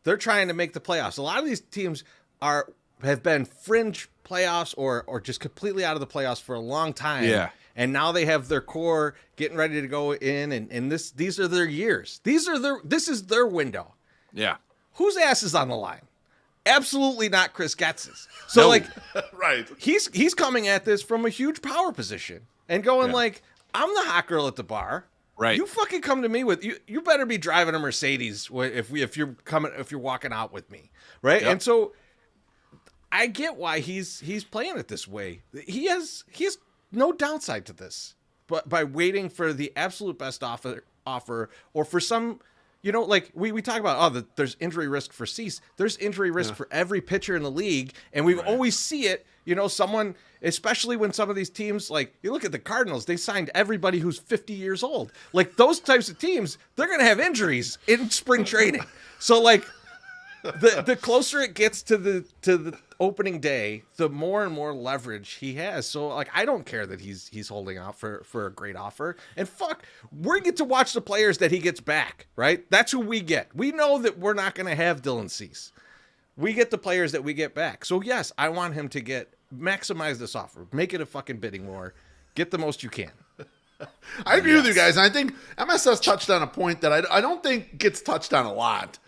they're trying to make the playoffs. A lot of these teams have been fringe playoffs or just completely out of the playoffs for a long time. Yeah. And now they have their core getting ready to go in, and these are their years. This is their window. Yeah. Whose ass is on the line? Absolutely not Chris Getz's. So right. He's coming at this from a huge power position and going like, I'm the hot girl at the bar. Right. You fucking come to me with you better be driving a Mercedes if you're walking out with me. Right. Yep. And so I get why he's playing it this way. He has no downside to this, but by waiting for the absolute best offer or for some, like we talk about, there's injury risk for Cease. There's injury risk for every pitcher in the league. And we always see it, someone, especially when some of these teams, like you look at the Cardinals, they signed everybody who's 50 years old. Like those types of teams, they're going to have injuries in spring training. So like the closer it gets to the opening day, the more and more leverage he has. So like, I don't care that he's holding out for a great offer. And we get to watch the players that he gets back, right? That's who we get. We know that we're not going to have Dylan Cease. We get the players that we get back. So yes, I want him to maximize this offer, make it a fucking bidding war, get the most you can. I agree with you guys. And I think MSS touched on a point that I don't think gets touched on a lot.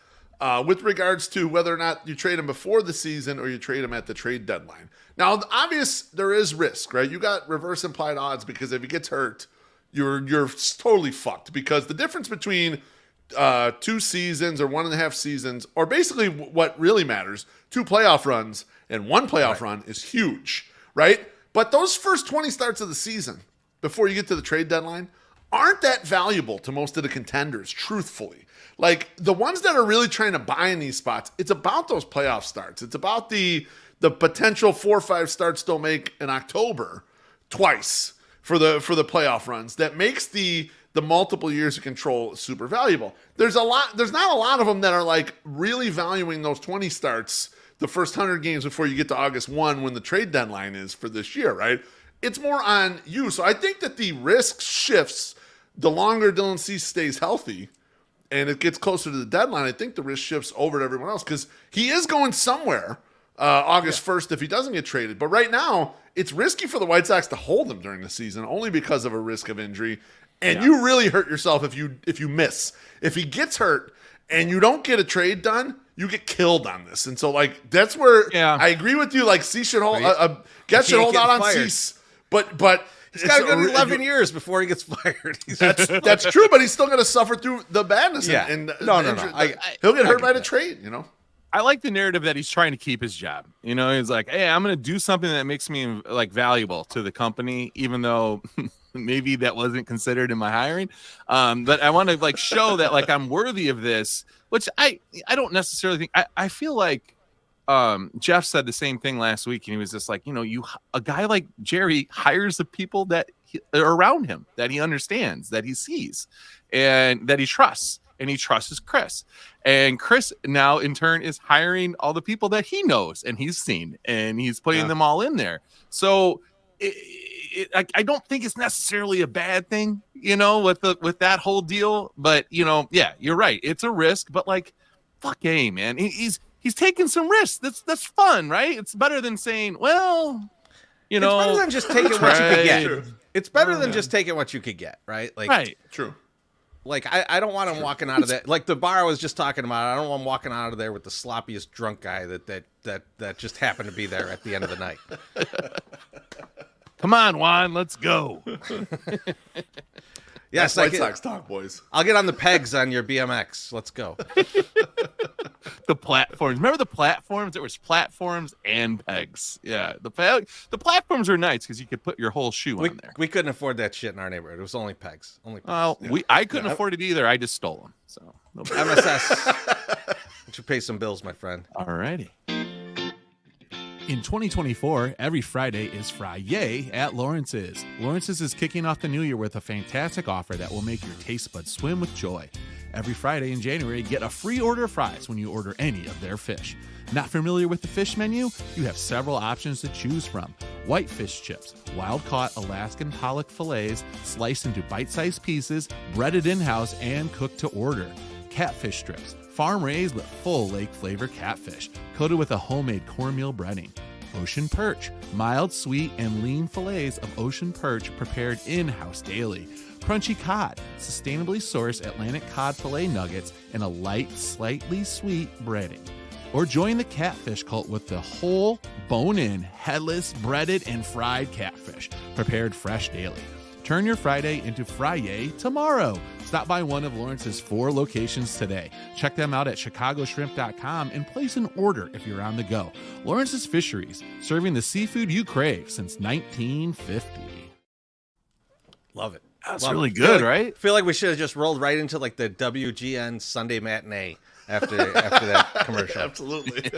With regards to whether or not you trade him before the season or you trade him at the trade deadline. Now, obvious, there is risk, right? You got reverse implied odds because if he gets hurt, you're totally fucked. Because the difference between 2 seasons or 1.5 seasons, or basically what really matters, 2 playoff runs and 1 playoff run is huge, right? But those first 20 starts of the season, before you get to the trade deadline aren't that valuable to most of the contenders, truthfully. Like the ones that are really trying to buy in these spots, it's about those playoff starts. It's about the potential 4 or 5 starts they'll make in October twice for the playoff runs. That makes the multiple years of control super valuable. There's not a lot of them that are like really valuing those 20 starts the first 100 games before you get to August 1 when the trade deadline is for this year, right? It's more on you. So I think that the risk shifts the longer Dylan Cease stays healthy and it gets closer to the deadline. I think the risk shifts over to everyone else because he is going somewhere August 1st if he doesn't get traded. But right now, it's risky for the White Sox to hold him during the season only because of a risk of injury. And you really hurt yourself if you miss. If he gets hurt and you don't get a trade done, you get killed on this. And so, like, that's where I agree with you. Like, Cease should hold, Getz should hold out on Cease. But he's got a good 11 years before he gets fired. That's true, but he's still going to suffer through the badness. Yeah. And no. He'll get hurt by the trade, you know? I like the narrative that he's trying to keep his job. You know, he's like, hey, I'm going to do something that makes me like valuable to the company, even though maybe that wasn't considered in my hiring. But I want to like show that like I'm worthy of this, which I don't necessarily think. I feel like Jeff said the same thing last week, and he was just like, you know, a guy like Jerry hires the people that are around him, that he understands, that he sees, and that he trusts. And he trusts Chris. And Chris now, in turn, is hiring all the people that he knows and he's seen, and he's putting them all in there. So I don't think it's necessarily a bad thing, you know, with that whole deal. But, you know, yeah, you're right. It's a risk, but like, fuck, hey, man, he's taking some risks. That's fun, right? It's better than saying, well, you know, it's better than just taking what you could get. It's better than just taking what you could get, right? Like, right. True. Like, I don't want him walking out of that. Like the bar I was just talking about, I don't want him walking out of there with the sloppiest drunk guy that just happened to be there at the end of the night. Come on, Juan, let's go. Yes, White Sox talk, boys. I'll get on the pegs on your BMX. Let's go. The platforms. Remember the platforms? There was platforms and pegs. Yeah, the platforms are nice because you could put your whole shoe on there. We couldn't afford that shit in our neighborhood. It was only pegs. Only pegs. Well, I couldn't afford it either. I just stole them. So MSS. You should pay some bills, my friend. All righty. In 2024, every Friday is Fry-Yay at Lawrence's. Lawrence's is kicking off the new year with a fantastic offer that will make your taste buds swim with joy. Every Friday in January, get a free order of fries when you order any of their fish. Not familiar with the fish menu? You have several options to choose from. Whitefish chips, wild-caught Alaskan pollock fillets, sliced into bite-sized pieces, breaded in-house, and cooked to order. Catfish strips, farm-raised with full lake flavor catfish, coated with a homemade cornmeal breading. Ocean perch, mild, sweet, and lean fillets of ocean perch prepared in-house daily. Crunchy cod, sustainably sourced Atlantic cod fillet nuggets, and a light, slightly sweet breading. Or join the catfish cult with the whole, bone-in, headless, breaded, and fried catfish, prepared fresh daily. Turn your Friday into Fry-Yay tomorrow. Stop by one of Lawrence's 4 locations today. Check them out at chicagoshrimp.com and place an order if you're on the go. Lawrence's Fisheries, serving the seafood you crave since 1950. Love it. That's really good, right? I feel like we should have just rolled right into like the WGN Sunday matinee after that commercial. Absolutely.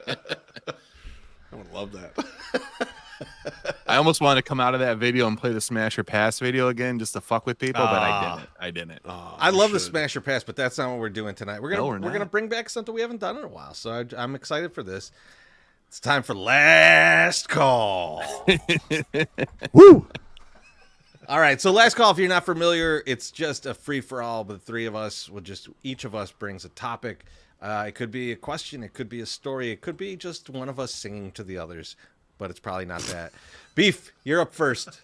I would love that. I almost wanted to come out of that video and play the Smash or Pass video again just to fuck with people, but I didn't. I love the Smash or Pass, but that's not what we're doing tonight. We're gonna bring back something we haven't done in a while, so I'm excited for this. It's time for Last Call. Woo! All right, so Last Call, if you're not familiar, it's just a free-for-all, but the three of us each of us brings a topic. It could be a question, it could be a story, it could be just one of us singing to the others, but it's probably not that. Beef, you're up first.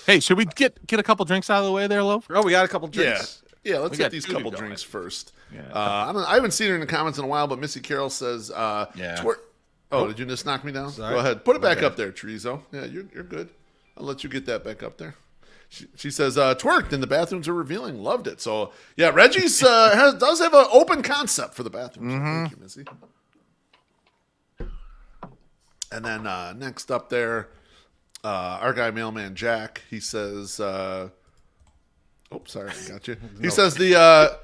Hey, should we get a couple drinks out of the way there, Loaf? Oh, we got a couple drinks. Yeah, let's get these couple drinks first. Yeah. I haven't seen her in the comments in a while, but Missy Carroll says, did you just knock me down? Sorry. Go ahead. Put it back up there, Chorizo. Yeah, you're good. I'll let you get that back up there. She says, twerked and the bathrooms are revealing. Loved it. So, yeah, Reggie's does have an open concept for the bathrooms. Mm-hmm. Thank you, Missy. And then next up there, our guy Mailman Jack, he says, sorry, I got you. He says the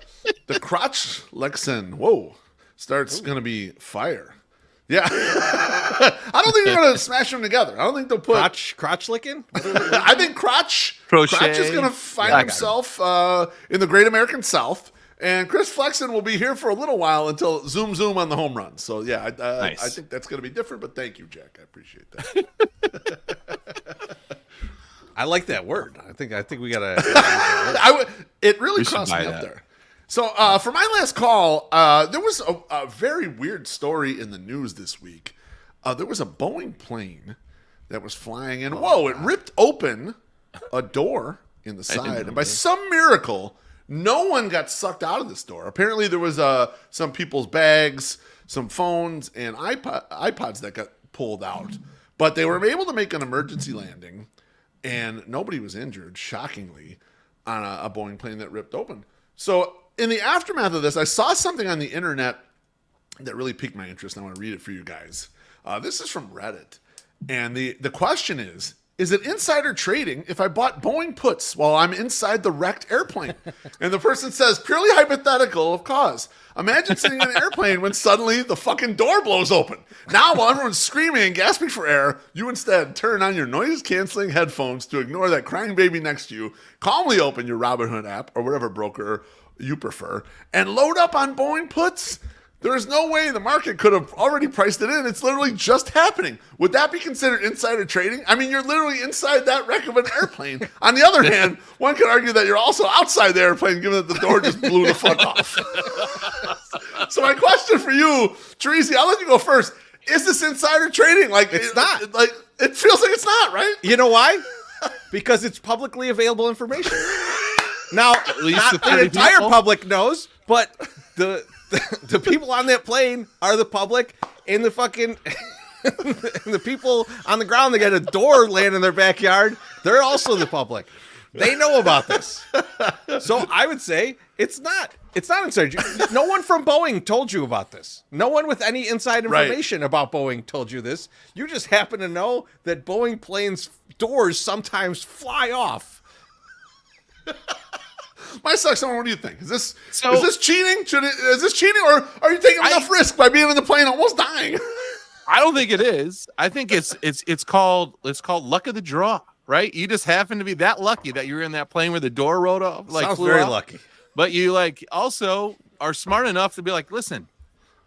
crotch Lexan, starts going to be fire. Yeah. I don't think they're going to smash them together. I don't think they'll put... Crotch licking? I think Crotch is going to find himself in the great American South, and Chris Flexen will be here for a little while until zoom on the home run. So, yeah, nice. I think that's going to be different, but thank you, Jack. I appreciate that. I like that word. I think we got to... It really crossed me up there. So for my last call, there was a very weird story in the news this week. There was a Boeing plane that was flying in. It ripped open a door in the side. And by some miracle, no one got sucked out of this door. Apparently there was some people's bags, some phones, and iPods that got pulled out. But they were able to make an emergency landing, and nobody was injured, shockingly, on a Boeing plane that ripped open. So in the aftermath of this, I saw something on the internet that really piqued my interest, and I want to read it for you guys. This is from Reddit, and the question is it insider trading if I bought Boeing puts while I'm inside the wrecked airplane? And the person says, purely hypothetical of cause. Imagine sitting in an airplane when suddenly the fucking door blows open. Now while everyone's screaming and gasping for air, you instead turn on your noise-canceling headphones to ignore that crying baby next to you, calmly open your Robinhood app or whatever broker you prefer, and load up on Boeing puts. There is no way the market could have already priced it in. It's literally just happening. Would that be considered insider trading? I mean, you're literally inside that wreck of an airplane. On the other hand, one could argue that you're also outside the airplane, given that the door just blew the fuck off. So my question for you, Teresi, I'll let you go first. Is this insider trading? It's not. It feels like it's not, right? You know why? Because it's publicly available information. Now, at least not the entire public knows, but the people on that plane are the public, and the fucking and the people on the ground that got a door laying in their backyard, they're also the public. They know about this. So I would say it's not inside. No one from Boeing told you about this. No one with any inside information about Boeing told you this. You just happen to know that Boeing planes' doors sometimes fly off. My Someone, what do you think? Is this cheating? Is this cheating, or are you taking enough risk by being in the plane almost dying? I don't think it is. I think it's called luck of the draw, right? You just happen to be that lucky that you're in that plane where the door rolled off. Sounds very lucky. But you also are smart enough to be like, listen,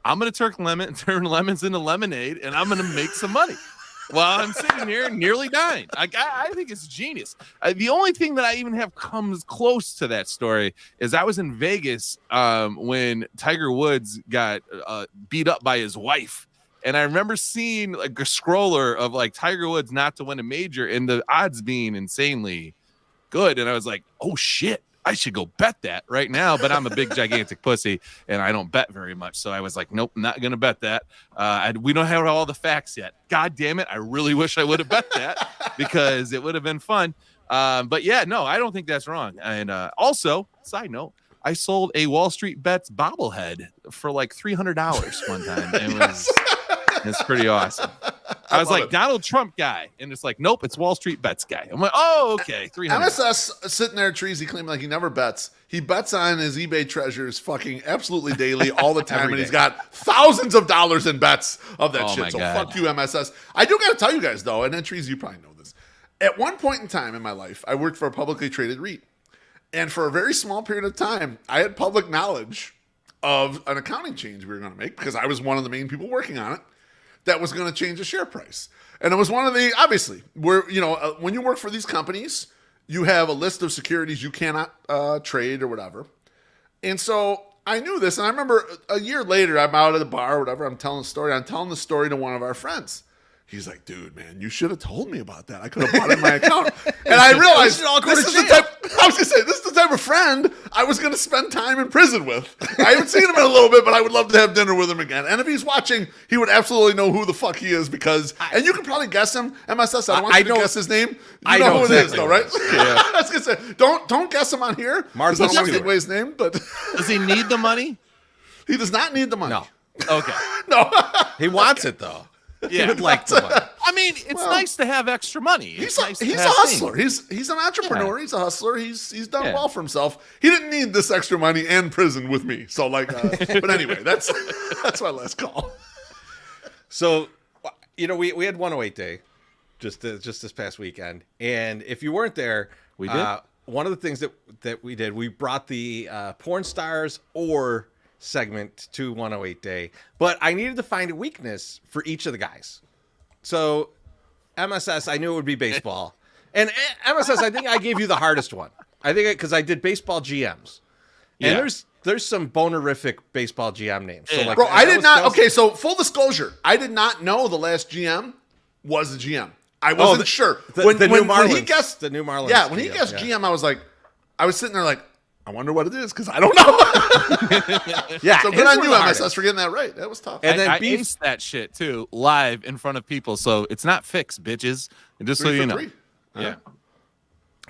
I'm gonna turn lemons into lemonade, and I'm gonna make some money while I'm sitting here nearly dying. I think it's genius. The only thing that I even have comes close to that story is I was in Vegas when Tiger Woods got beat up by his wife. And I remember seeing like a scroller of like Tiger Woods not to win a major and the odds being insanely good. And I was like, oh shit, I should go bet that right now. But I'm a big gigantic pussy and I don't bet very much. So I was like, nope, not going to bet that. We don't have all the facts yet. God damn it. I really wish I would have bet that because it would have been fun. But yeah, no, I don't think that's wrong. And also, side note, I sold a Wall Street Bets bobblehead for like $300 one time. It's pretty awesome. I was like, Donald Trump guy. And it's like, nope, it's Wall Street Bets guy. I'm like, oh, okay. $300. MSS sitting there, Treasy claiming like he never bets. He bets on his eBay treasures fucking absolutely daily all the time. And he's got thousands of dollars in bets of that shit. So fuck you, MSS. I do got to tell you guys, though, and then Treasy, you probably know this. At one point in time in my life, I worked for a publicly traded REIT. And for a very small period of time, I had public knowledge of an accounting change we were going to make because I was one of the main people working on it that was going to change the share price. And it was one of the, obviously, where, when you work for these companies, you have a list of securities you cannot trade or whatever. And so I knew this. And I remember a year later, I'm out at the bar or whatever. I'm telling the story to one of our friends. He's like, dude, man, you should have told me about that. I could have bought it in my account. And I realized this is the type of friend I was going to spend time in prison with. I haven't seen him in a little bit, but I would love to have dinner with him again. And if he's watching, he would absolutely know who the fuck he is because, and you can probably guess him. MSS, I don't want you to guess his name. You know who it is, though, right? Yeah. I was going to say, don't guess him on here. I don't want to give away his name, but. Does he need the money? He does not need the money. No. Okay. No. He wants it, though. Yeah. He would like the money. I mean, it's nice to have extra money. He's It's nice to a have hustler. things. He's an entrepreneur. Yeah. He's a hustler. He's done Yeah. well for himself. He didn't need this extra money and prison with me. So but anyway, that's my last call. So, we had 108 Day just this past weekend, and if you weren't there, We did. One of the things that we did, we brought the porn stars or segment to 108 Day, but I needed to find a weakness for each of the guys. So, MSS, I knew it would be baseball, and MSS, I think I gave you the hardest one. I think because I did baseball GMs, and Yeah. there's some bonerific baseball GM names. So, like, Bro, I did not. that was- Okay, so full disclosure, I did not know the last GM was a GM. I wasn't sure. The new Marlins. When he guessed the new Marlins. yeah, when he GM, guessed yeah. GM, I was sitting there like, I wonder what it is because I don't know. Yeah, So good his on were you, the MSS, hardest. for getting that right. That was tough. And then I Beef- aced that shit too, live in front of people. So it's not fixed, bitches. And just so 3 you for know. 3. Yeah.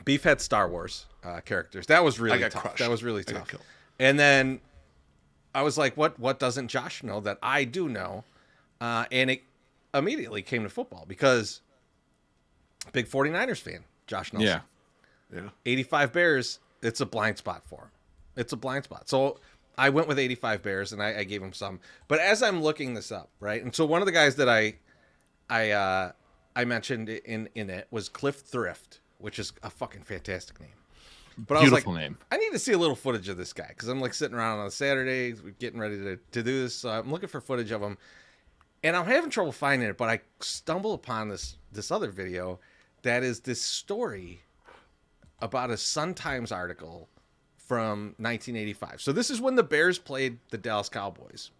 Beef had Star Wars characters. That was really got tough. crushed. That was really I got tough. killed. And then I was like, what doesn't Josh know that I do know? And it immediately came to football because big 49ers fan, Josh Nelson. Yeah. 85 Bears, it's a blind spot for him. It's a blind spot. So I went with 85 Bears and I gave him some. But as I'm looking this up, right? And so one of the guys that I mentioned in it was Cliff Thrift, which is a fucking fantastic name. But Beautiful I was like, name. I need to see a little footage of this guy because I'm like sitting around on a Saturday, getting ready to do this. So I'm looking for footage of him, and I'm having trouble finding it. But I stumble upon this other video that is this story about a Sun-Times article from 1985. So this is when the Bears played the Dallas Cowboys.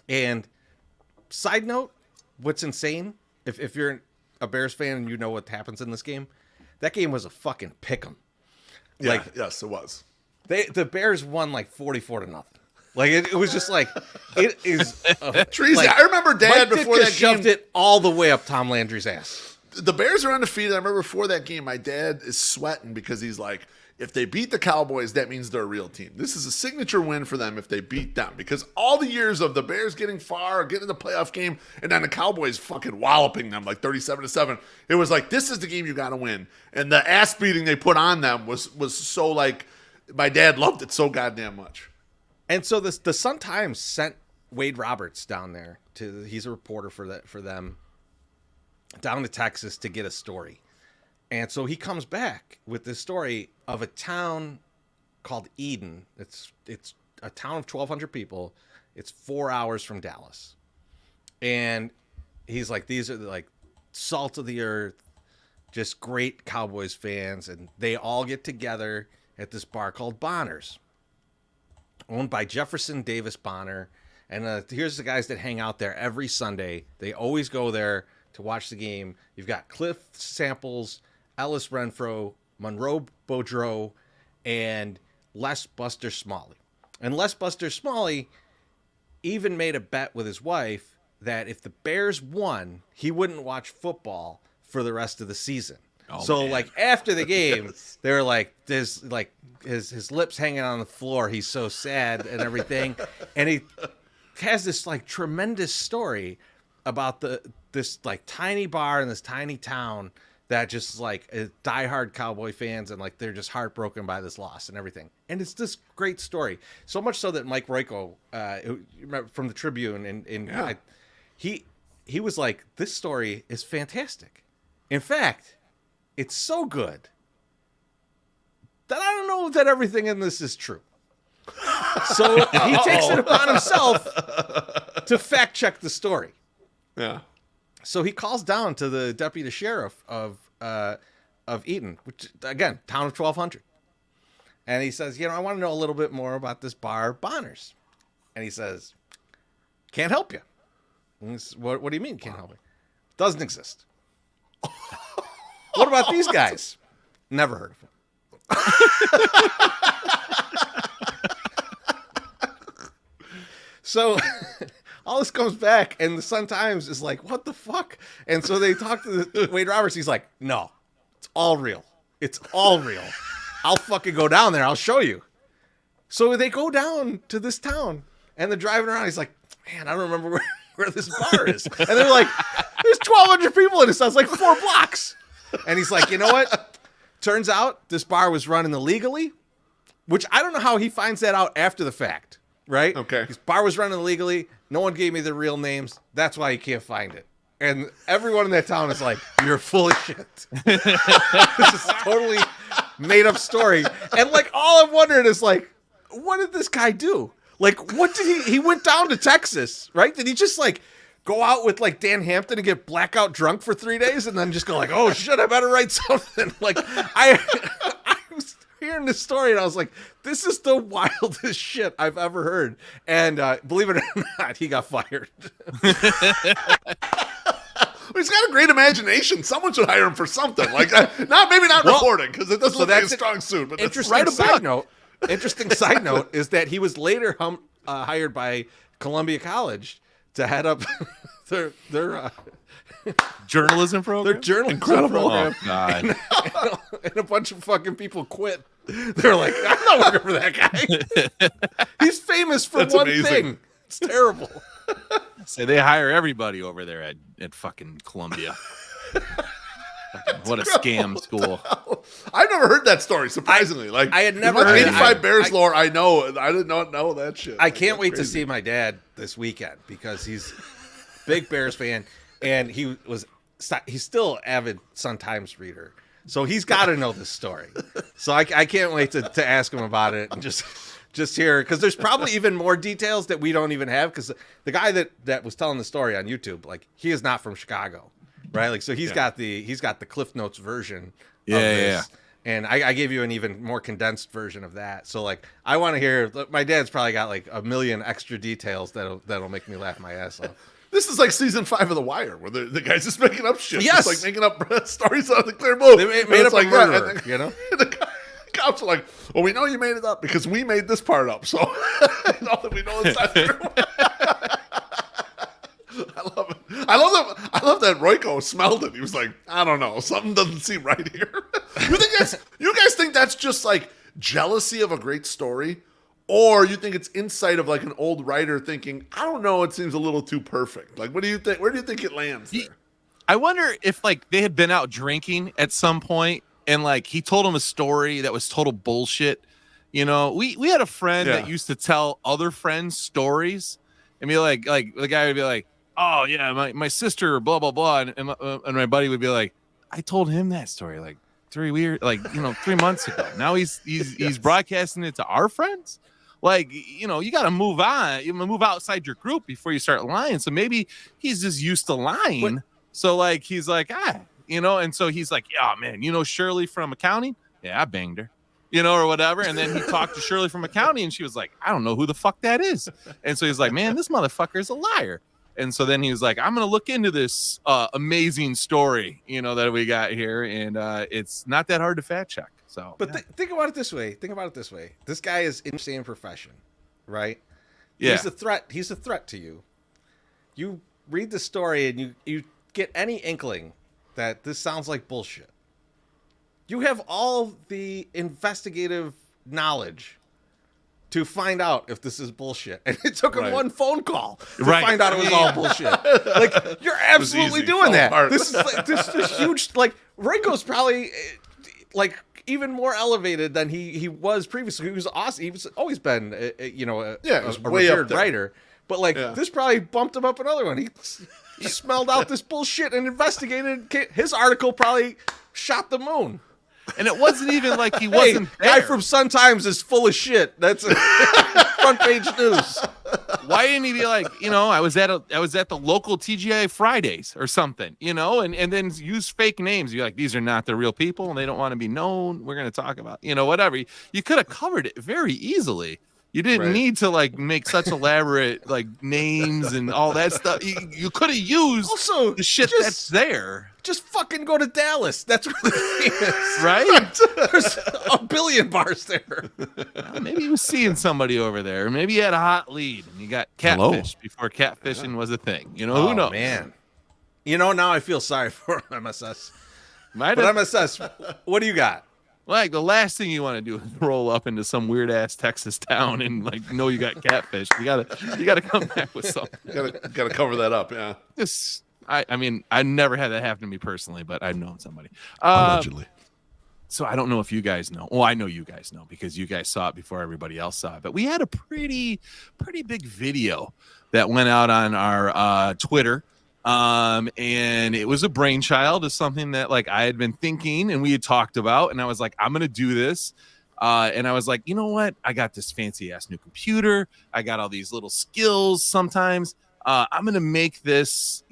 And side note, what's insane, if you're a Bears fan and you know what happens in this game, that game was a fucking pick'em. Yeah, yes, it was. The Bears won like 44-0. Like it was just like it is. Treasy. Like, I remember Dad Mike before Ditka that shoved game. it all the way up Tom Landry's ass. The Bears are undefeated. I remember before that game, my dad is sweating because he's like, if they beat the Cowboys, that means they're a real team. This is a signature win for them if they beat them. Because all the years of the Bears getting far, getting the playoff game, and then the Cowboys fucking walloping them like 37-7, it was like, this is the game you got to win. And the ass beating they put on them was so like, my dad loved it so goddamn much. And so the Sun-Times sent Wade Roberts down there he's a reporter for them down to Texas to get a story. And so he comes back with this story of a town called Eden. It's a town of 1,200 people. It's 4 hours from Dallas. And he's like, these are like salt of the earth, just great Cowboys fans. And they all get together at this bar called Bonner's, owned by Jefferson Davis Bonner. And here's the guys that hang out there every Sunday. They always go there to watch the game. You've got Cliff Samples, Ellis Renfro, Monroe Boudreaux, and Les Buster Smalley. And Les Buster Smalley even made a bet with his wife that if the Bears won, he wouldn't watch football for the rest of the season. So like after the game, they were like, there's like his lips hanging on the floor. He's so sad and everything. And he has this like tremendous story about this like tiny bar in this tiny town that just like diehard Cowboy fans, and like they're just heartbroken by this loss and everything. And it's this great story, so much so that Mike Royko, from the Tribune, and he was like, this story is fantastic. In fact, it's so good that I don't know that everything in this is true. So he takes it upon himself to fact check the story. Yeah. So he calls down to the deputy sheriff of Eaton, which again, town of 1,200, and he says, I want to know a little bit more about this bar, Bonner's. And he says, can't help you. And he says, what do you mean can't help you? Doesn't exist. What about these guys? Never heard of them. So all this comes back, and the Sun-Times is like, what the fuck? And so they talk to Wade Roberts. He's like, no, it's all real. It's all real. I'll fucking go down there. I'll show you. So they go down to this town, and they're driving around. He's like, man, I don't remember where this bar is. And they're like, There's 1,200 people in it. Sounds like 4 blocks. And he's like, you know what? Turns out this bar was running illegally, which I don't know how he finds that out after the fact, right? Okay. This bar was running illegally. No one gave me the real names. That's why he can't find it. And everyone in that town is like, you're full of shit. This is totally made up story. And like, all I'm wondering is like, what did this guy do? Like, what did he went down to Texas, right? Did he just like go out with like Dan Hampton and get blackout drunk for 3 days and then just go like, oh shit, I better write something. Like I was hearing this story and I was like, this is the wildest shit I've ever heard. And believe it or not, he got fired. He's got a great imagination. Someone should hire him for something like that. Maybe not reporting because it doesn't look like a strong suit. But interesting side note. Interesting side note is that he was later hired by Columbia College to head up their journalism program. Their journalism program. Oh God! And a bunch of fucking people quit. They're like, I'm not working for that guy. He's famous for one thing. It's terrible. So they hire everybody over there at fucking Columbia. What a scam school. I've never heard that story, surprisingly. I had never heard 85 Bears lore. I did not know that shit. I can't wait to see my dad this weekend because he's a big Bears fan and he's still avid Sun-Times reader. So he's got to know this story. So I can't wait to ask him about it and just hear, because there's probably even more details that we don't even have, because the guy that was telling the story on YouTube, like, he is not from Chicago, right? Like, so he's got the Cliff Notes version of this. And I gave you an even more condensed version of that. So like, I want to hear, my dad's probably got like a million extra details that'll make me laugh my ass off. This is like season 5 of The Wire, where the guy's just making up shit. Yes. Just like making up stories out of the clear blue. They made up like, a murderer, you know? The cops are like, well, we know you made it up because we made this part up. So now that we know it's not true. I love it. I love that Royko smelled it. He was like, I don't know. Something doesn't seem right here. You guys think that's just like jealousy of a great story? Or you think it's insight of like an old writer thinking, I don't know, it seems a little too perfect. Like, what do you think? Where do you think it lands there? I wonder if like they had been out drinking at some point and like he told him a story that was total bullshit. You know, we had a friend that used to tell other friends stories and be like the guy would be like, oh yeah, my sister, blah, blah, blah. And my buddy would be like, I told him that story like 3 months ago. Now he's broadcasting it to our friends. Like, you know, you got to move on. You move outside your group before you start lying. So maybe he's just used to lying. So like, he's like, you know, and so he's like, yeah, man, you know, Shirley from accounting. Yeah, I banged her, you know, or whatever. And then he talked to Shirley from accounting and she was like, I don't know who the fuck that is. And so he's like, man, this motherfucker is a liar. And so then he was like, I'm going to look into this amazing story, you know, that we got here. And it's not that hard to fact check. So, but think about it this way. This guy is in the same profession, right? Yeah. He's a threat. He's a threat to you. You read the story and you get any inkling that this sounds like bullshit. You have all the investigative knowledge to find out if this is bullshit. And it took him one phone call to find out it was all bullshit. Like, you're absolutely doing that. This is like, this huge, like, Ringo's probably like even more elevated than he was previously. He was awesome. He's always been, a revered writer. But like, this probably bumped him up another one. He smelled out this bullshit and investigated. His article probably shot the moon. And it wasn't even like he wasn't there. Guy from Sun-Times is full of shit. That's front page news. Why didn't he be like, you know, I was at the local TGI Fridays or something, you know, and then use fake names. You're like, these are not the real people and they don't want to be known. We're going to talk about, you know, whatever. You could have covered it very easily. You didn't need to like make such elaborate like names and all that stuff. You could have used also the shit that's there. Just fucking go to Dallas. That's where the thing is. Right? There's a billion bars there. Well, maybe he was seeing somebody over there. Maybe he had a hot lead and you got catfish before catfishing was a thing. You know, who knows? Man. You know, now I feel sorry for MSS. But MSS, what do you got? Like the last thing you want to do is roll up into some weird ass Texas town and like know you got catfish. You gotta come back with something. Gotta cover that up, yeah. Just I mean, I never had that happen to me personally, but I've known somebody. Allegedly. So I don't know if you guys know. Well, I know you guys know because you guys saw it before everybody else saw it. But we had a pretty big video that went out on our Twitter. And it was a brainchild of something that like I had been thinking and we had talked about. And I was like, I'm going to do this. And I was like, you know what? I got this fancy ass new computer. I got all these little skills sometimes. I'm going to make this,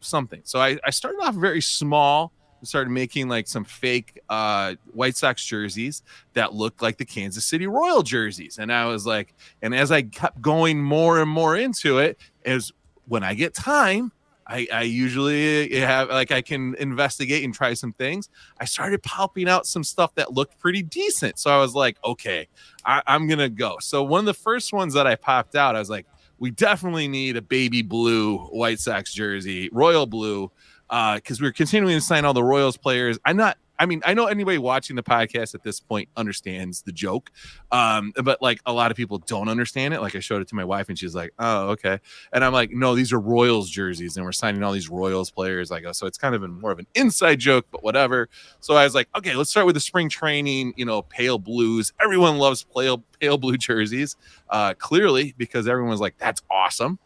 something. So I started off very small. I started making like some fake White Sox jerseys that looked like the Kansas City Royal jerseys. And I was like, and as I kept going more and more into it, as when I get time, I usually have like I can investigate and try some things. I started popping out some stuff that looked pretty decent. So I was like, okay, I'm going to go. So one of the first ones that I popped out, I was like, we definitely need a baby blue White Sox jersey, royal blue, because we're continuing to sign all the Royals players. I know anybody watching the podcast at this point understands the joke, but like a lot of people don't understand it. Like I showed it to my wife and she's like, oh, okay. And I'm like, no, these are Royals jerseys and we're signing all these Royals players. I go, so it's kind of more of an inside joke, but whatever. So I was like, okay, let's start with the spring training, pale blues. Everyone loves pale blue jerseys, clearly, because everyone's like, that's awesome.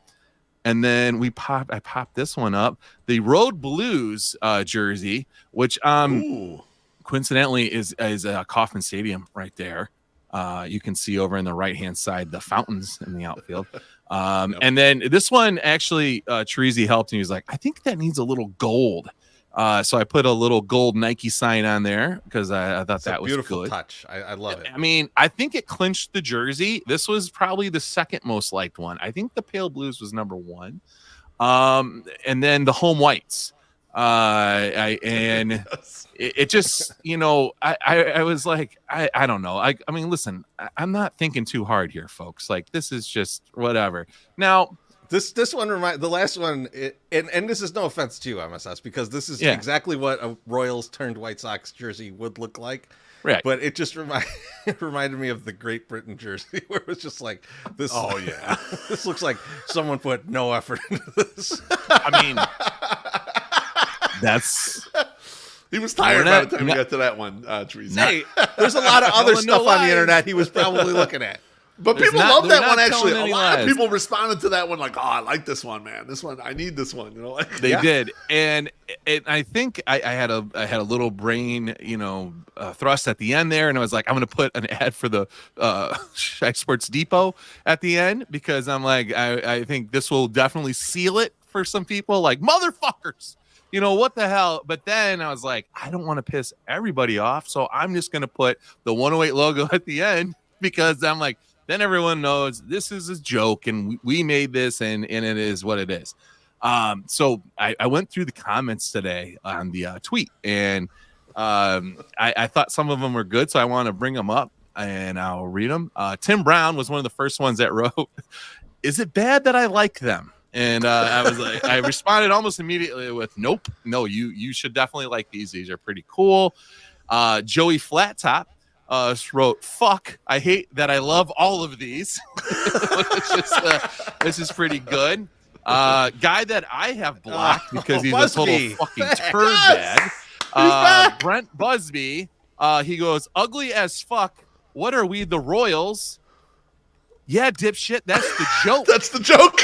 And then I popped this one up, the Road Blues jersey, which coincidentally is Kauffman Stadium right there. You can see over in the right-hand side the fountains in the outfield. And then this one actually, Teresi helped and he was like, I think that needs a little gold. So I put a little gold Nike sign on there because I thought that was beautiful good. Touch. I love it. I mean, I think it clinched the jersey. This was probably the second most liked one. I think the Pale Blues was number one. And then the Home Whites. It just, I was like, I don't know. I mean, listen, I'm not thinking too hard here, folks. Like, this is just whatever. Now, This one the last one, and this is no offense to you, MSS, because this is exactly what a Royals turned White Sox jersey would look like. Right. But it just reminded me of the Great Britain jersey, where it was just like this. Oh yeah, this looks like someone put no effort into this. I mean, that's. He was tired by the time we got to that one, Teresa. Hey, there's a lot of other stuff on the internet he was probably looking at. But people love that one, actually. A lot of people responded to that one like, oh, I like this one, man. This one, I need this one. They did. And I think I had a little brain, thrust at the end there. And I was like, I'm going to put an ad for the Sports Depot at the end because I'm like, I think this will definitely seal it for some people. Like, motherfuckers. What the hell? But then I was like, I don't want to piss everybody off. So I'm just going to put the 108 logo at the end because I'm like, then everyone knows this is a joke and we made this and it is what it is. So I went through the comments today on the tweet and I thought some of them were good. So I want to bring them up and I'll read them. Tim Brown was one of the first ones that wrote, is it bad that I like them? And I was like, I responded almost immediately with, nope, no, you should definitely like these. These are pretty cool. Joey Flattop wrote, fuck, I hate that I love all of these. This is pretty good. Guy that I have blocked because he's Busby. A total fucking turd bag. Brent Busby, he goes, ugly as fuck. What are we, the Royals? Yeah, dipshit. That's the joke. That's the joke.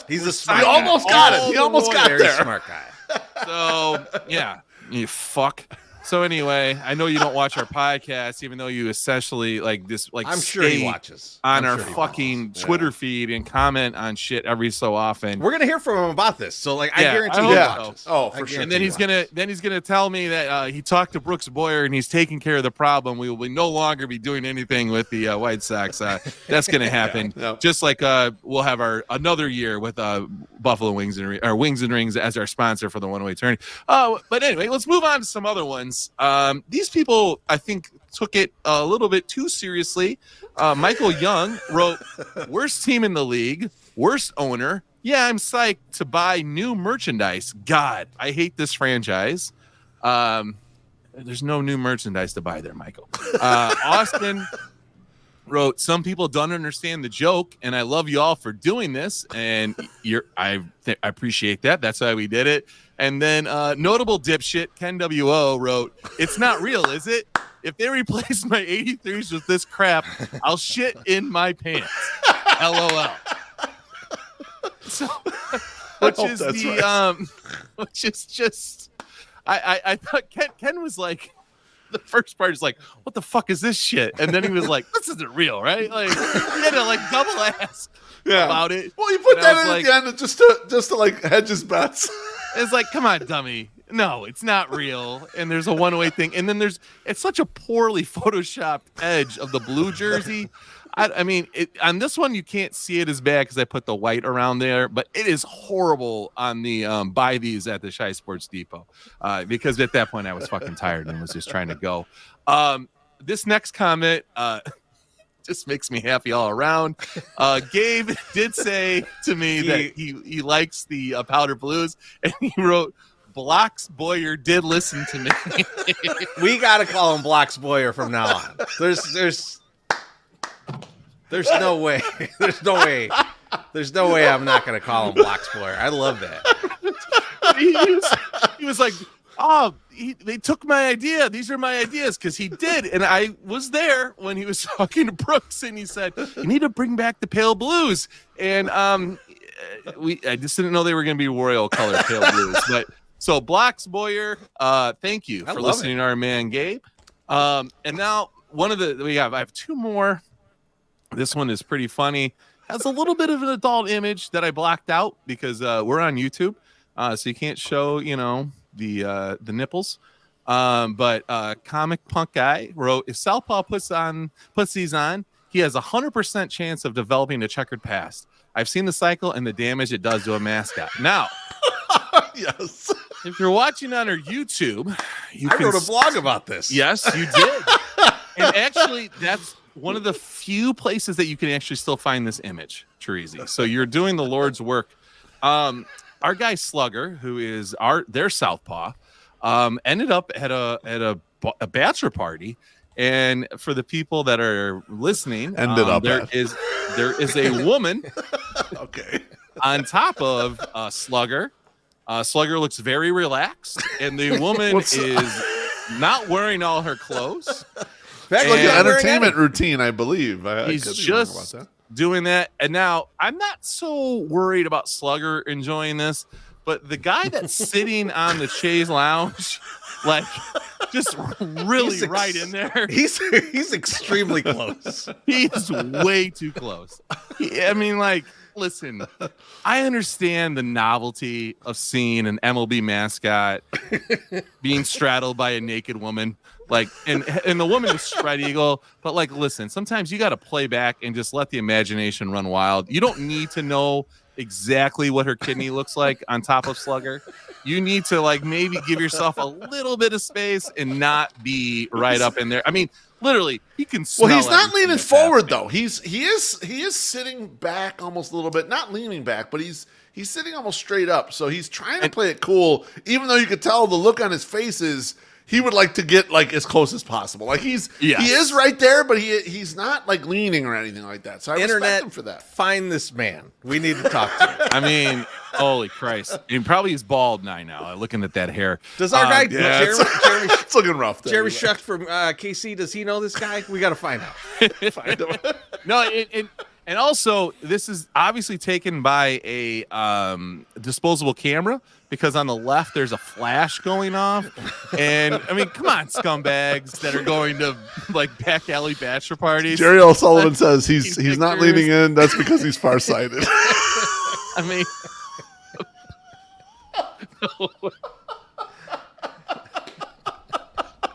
He's a smart guy. He almost got it. He almost got there. there. Smart guy. So, yeah, you fuck. So anyway, I know you don't watch our podcast, even though you essentially I'm sure he watches on our fucking Twitter feed and comment on shit every so often. We're gonna hear from him about this, so I guarantee he watches. Oh, for sure. And then he's gonna tell me that he talked to Brooks Boyer and he's taking care of the problem. We will no longer be doing anything with the White Sox. That's gonna happen. Just like we'll have another year with Buffalo Wings and Wings and Rings as our sponsor for the 108 tourney. But anyway, let's move on to some other ones. These people, I think, took it a little bit too seriously. Michael Young wrote, worst team in the league, worst owner. Yeah, I'm psyched to buy new merchandise. God, I hate this franchise. There's no new merchandise to buy there, Michael. Austin wrote, "Some people don't understand the joke, and I love you all for doing this, and I appreciate that. That's why we did it." And then notable dipshit Ken WO wrote, "It's not real, is it? If they replace my 83s with this crap, I'll shit in my pants. LOL." So, which is just, I thought Ken was like, the first part is like, what the fuck is this shit? And then he was like, this isn't real, right? Like, he had to like double ask about it. Well, you put that in like, at the end just to like hedge his bets. It's like, come on, dummy. No, it's not real. And there's a 108 thing. And then it's such a poorly photoshopped edge of the blue jersey. I mean, on this one, you can't see it as bad because I put the white around there, but it is horrible on the buy these at the Shy Sports Depot because at that point I was fucking tired and was just trying to go. This next comment just makes me happy all around. Gabe did say to me that he likes the powder blues, and he wrote, "Blocks Boyer did listen to me." We got to call him Blocks Boyer from now on. There's no way. There's no way I'm not going to call him Blocks Boyer. I love that. He was like, "Oh, they took my idea. These are my ideas," because he did. And I was there when he was talking to Brooks, and he said, "You need to bring back the pale blues." And I just didn't know they were going to be royal color pale blues. But so Blocks Boyer, thank you for listening to our man Gabe. And now I have two more. This one is pretty funny. Has a little bit of an adult image that I blocked out because we're on YouTube, so you can't show, the nipples. But Comic Punk Guy wrote, "If Southpaw puts these on, he has 100% chance of developing a checkered past. I've seen the cycle and the damage it does to a mascot." Now, yes, if you're watching on our YouTube, I wrote a blog about this. Yes, you did. And actually, that's one of the few places that you can actually still find this image, Terezi. So you're doing the Lord's work. Our guy Slugger, who is their Southpaw, ended up at a bachelor party. And for the people that are listening, there is a woman okay on top of Slugger. Slugger looks very relaxed, and the woman is not wearing all her clothes. Like an entertainment routine, I believe. He's just doing that. And now I'm not so worried about Slugger enjoying this, but the guy that's sitting on the chaise lounge, like, just really right in there. He's extremely close. He's way too close. I mean, like, listen, I understand the novelty of seeing an MLB mascot being straddled by a naked woman. Like, and the woman is spread eagle, but like, listen, sometimes you got to play back and just let the imagination run wild. You don't need to know exactly what her kidney looks like on top of Slugger. You need to like maybe give yourself a little bit of space and not be right up in there. I mean, literally, he can smell. Well, he's not leaning forward though. He is sitting back almost a little bit, not leaning back, but he's sitting almost straight up. So he's trying to play it cool, even though you could tell the look on his face is he would like to get like as close as possible. Like he is right there, but he's not like leaning or anything like that. So I respect him for that. Find this man. We need to talk to him. I mean, holy Christ! He probably is bald now. Looking at that hair. Does our guy Jeremy? It's looking rough. Jeremy Shuck from KC. Does he know this guy? We got to find out. Find him. No, and also this is obviously taken by a disposable camera. Because on the left, there's a flash going off. And, I mean, come on, scumbags that are going to, like, back alley bachelor parties. Jerry O'Sullivan says he's not leaning in. That's because he's farsighted. I mean...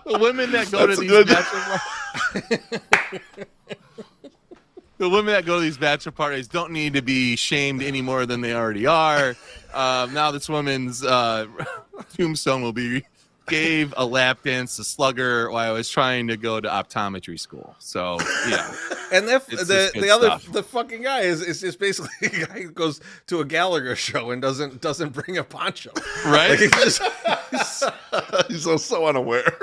The women that go to these bachelor parties... The women that go to these bachelor parties don't need to be shamed any more than they already are. Now this woman's tombstone will be gave a lap dance to Slugger while I was trying to go to optometry school. So yeah. And the fucking guy is just basically a guy who goes to a Gallagher show and doesn't bring a poncho. Right? Like he's so unaware.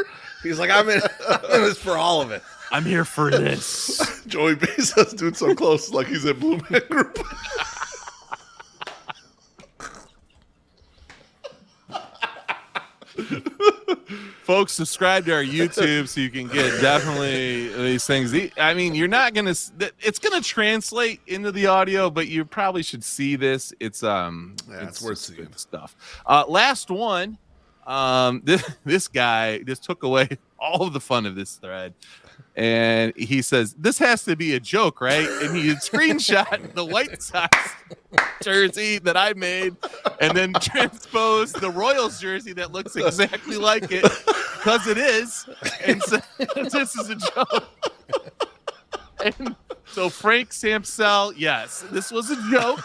He's like, I'm in this for all of it. I'm here for this. Joey B says, dude, so close, like he's in Blue Man Group. Folks, subscribe to our YouTube so you can get definitely these things. I mean, you're not gonna. It's gonna translate into the audio, but you probably should see this. It's it's worth seeing stuff. Last one. This guy just took away all of the fun of this thread. And he says, this has to be a joke, right? And he had screenshot the White Sox jersey that I made and then transposed the Royals jersey that looks exactly like it, because it is. And so this is a joke. And so Frank Samsell, yes, this was a joke.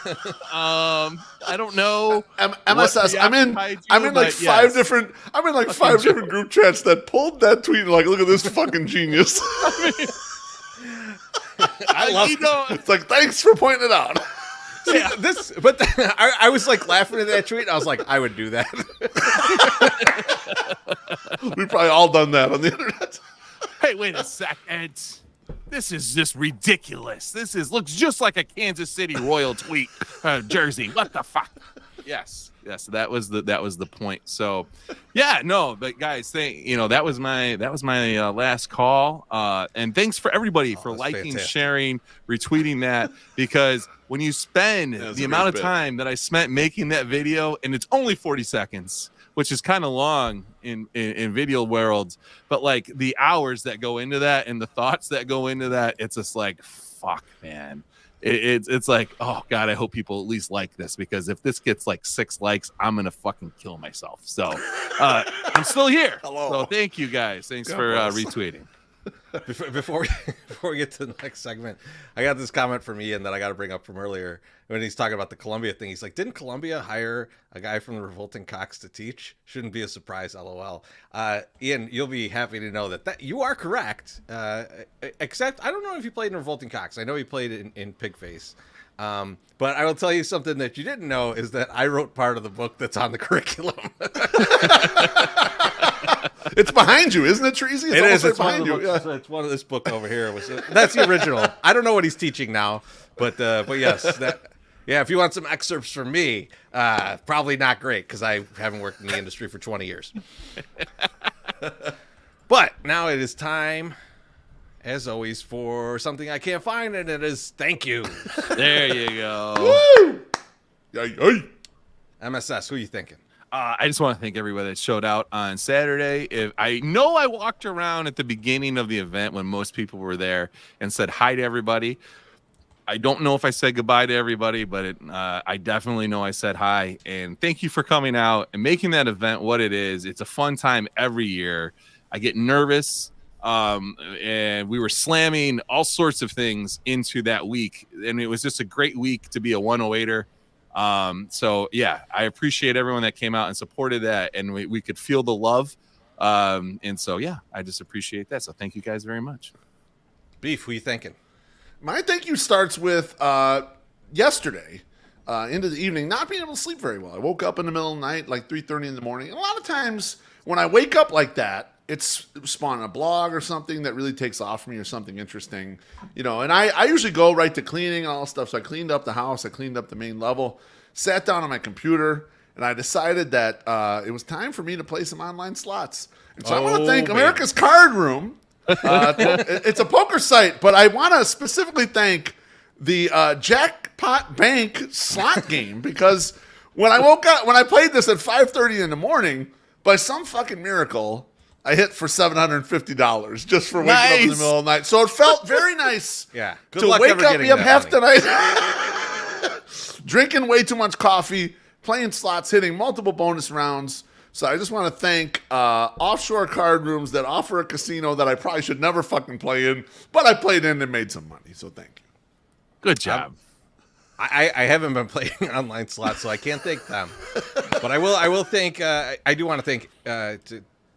I don't know. MSS, I'm in like five different group chats that pulled that tweet and like, look at this fucking genius. I love It's like, thanks for pointing it out. See, I was like laughing at that tweet. I was like, I would do that. We've probably all done that on the internet. Hey, wait a second. This is just ridiculous. Looks just like a Kansas City Royal tweet jersey. What the fuck? Yes, that was the point. So, yeah, no, but guys, that was my last call. And thanks for everybody for liking, fantastic, sharing, retweeting that, because when you spend the amount of time that I spent making that video, and it's only 40 seconds, which is kind of long in video worlds, but like the hours that go into that and the thoughts that go into that, it's just like, fuck, man. It's like, oh God, I hope people at least like this, because if this gets like 6 likes, I'm gonna fucking kill myself. So I'm still here. Hello. So thank you guys. Thanks for retweeting. Before we get to the next segment, I got this comment from Ian that I got to bring up from earlier when he's talking about the Columbia thing. He's like, didn't Columbia hire a guy from the Revolting Cocks to teach? Shouldn't be a surprise, LOL. Ian, you'll be happy to know that you are correct. Except I don't know if he played in Revolting Cocks. I know he played in Pigface. But I will tell you something that you didn't know is that I wrote part of the book that's on the curriculum. It's behind you, isn't it, Treasy? It is. It's behind you. It's one of this book over here. That's the original. I don't know what he's teaching now, but yes, yeah. If you want some excerpts from me, probably not great, because I haven't worked in the industry for 20 years. But now it is time, as always, for something I can't find, and it is thank you. There you go. Woo! Yay. MSS, who are you thinking? I just want to thank everybody that showed out on Saturday. I know I walked around at the beginning of the event when most people were there and said hi to everybody. I don't know if I said goodbye to everybody, but I definitely know I said hi. And thank you for coming out and making that event what it is. It's a fun time every year. I get nervous, and we were slamming all sorts of things into that week. And it was just a great week to be a 108er. So yeah, I appreciate everyone that came out and supported that, and we could feel the love. And so yeah, I just appreciate that. So thank you guys very much. Beef, who are you thinking? My thank you starts with yesterday into the evening, not being able to sleep very well. I woke up in the middle of the night, like 3:30 in the morning. And a lot of times when I wake up like that, it's spawning a blog or something that really takes off for me, or something interesting, and I usually go right to cleaning and all that stuff. So I cleaned up the house, I cleaned up the main level, sat down on my computer, and I decided that it was time for me to play some online slots. And so I want to thank America's Card Room. It's a poker site, but I want to specifically thank the Jackpot Bank slot game, because when I woke up, when I played this at 5:30 in the morning, by some fucking miracle, I hit for $750 just for waking up in the middle of the night. So it felt very nice to wake up half the night, drinking way too much coffee, playing slots, hitting multiple bonus rounds. So I just want to thank offshore card rooms that offer a casino that I probably should never fucking play in, but I played in and made some money. So thank you. Good job. I haven't been playing online slots, so I can't thank them. But I will thank. I do want to thank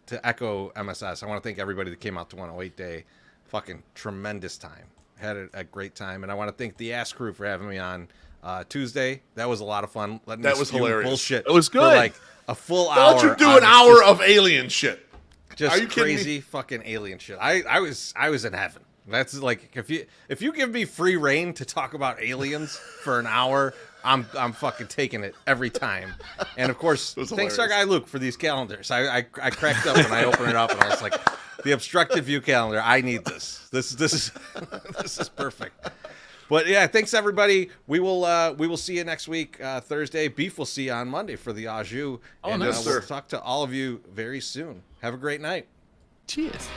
to echo MSS. I want to thank everybody that came out to 108 Day. Fucking tremendous time. Had a great time, and I want to thank the Ass Crew for having me on Tuesday. That was a lot of fun. That was hilarious. Bullshit. It was good. For like a full hour. Why don't you do an hour of alien shit? Just Are you kidding crazy fucking alien shit. I was in heaven. That's like if you give me free reign to talk about aliens for an hour, I'm fucking taking it every time. And of course, thanks to our guy Luke for these calendars. I cracked up when I opened it up and I was like, the obstructed view calendar. I need this. This is this is perfect. But yeah, thanks everybody. We will see you next week, Thursday. Beef will see you on Monday for the au jus. Oh, and nice, we'll sir. talk to all of you very soon. Have a great night. Cheers.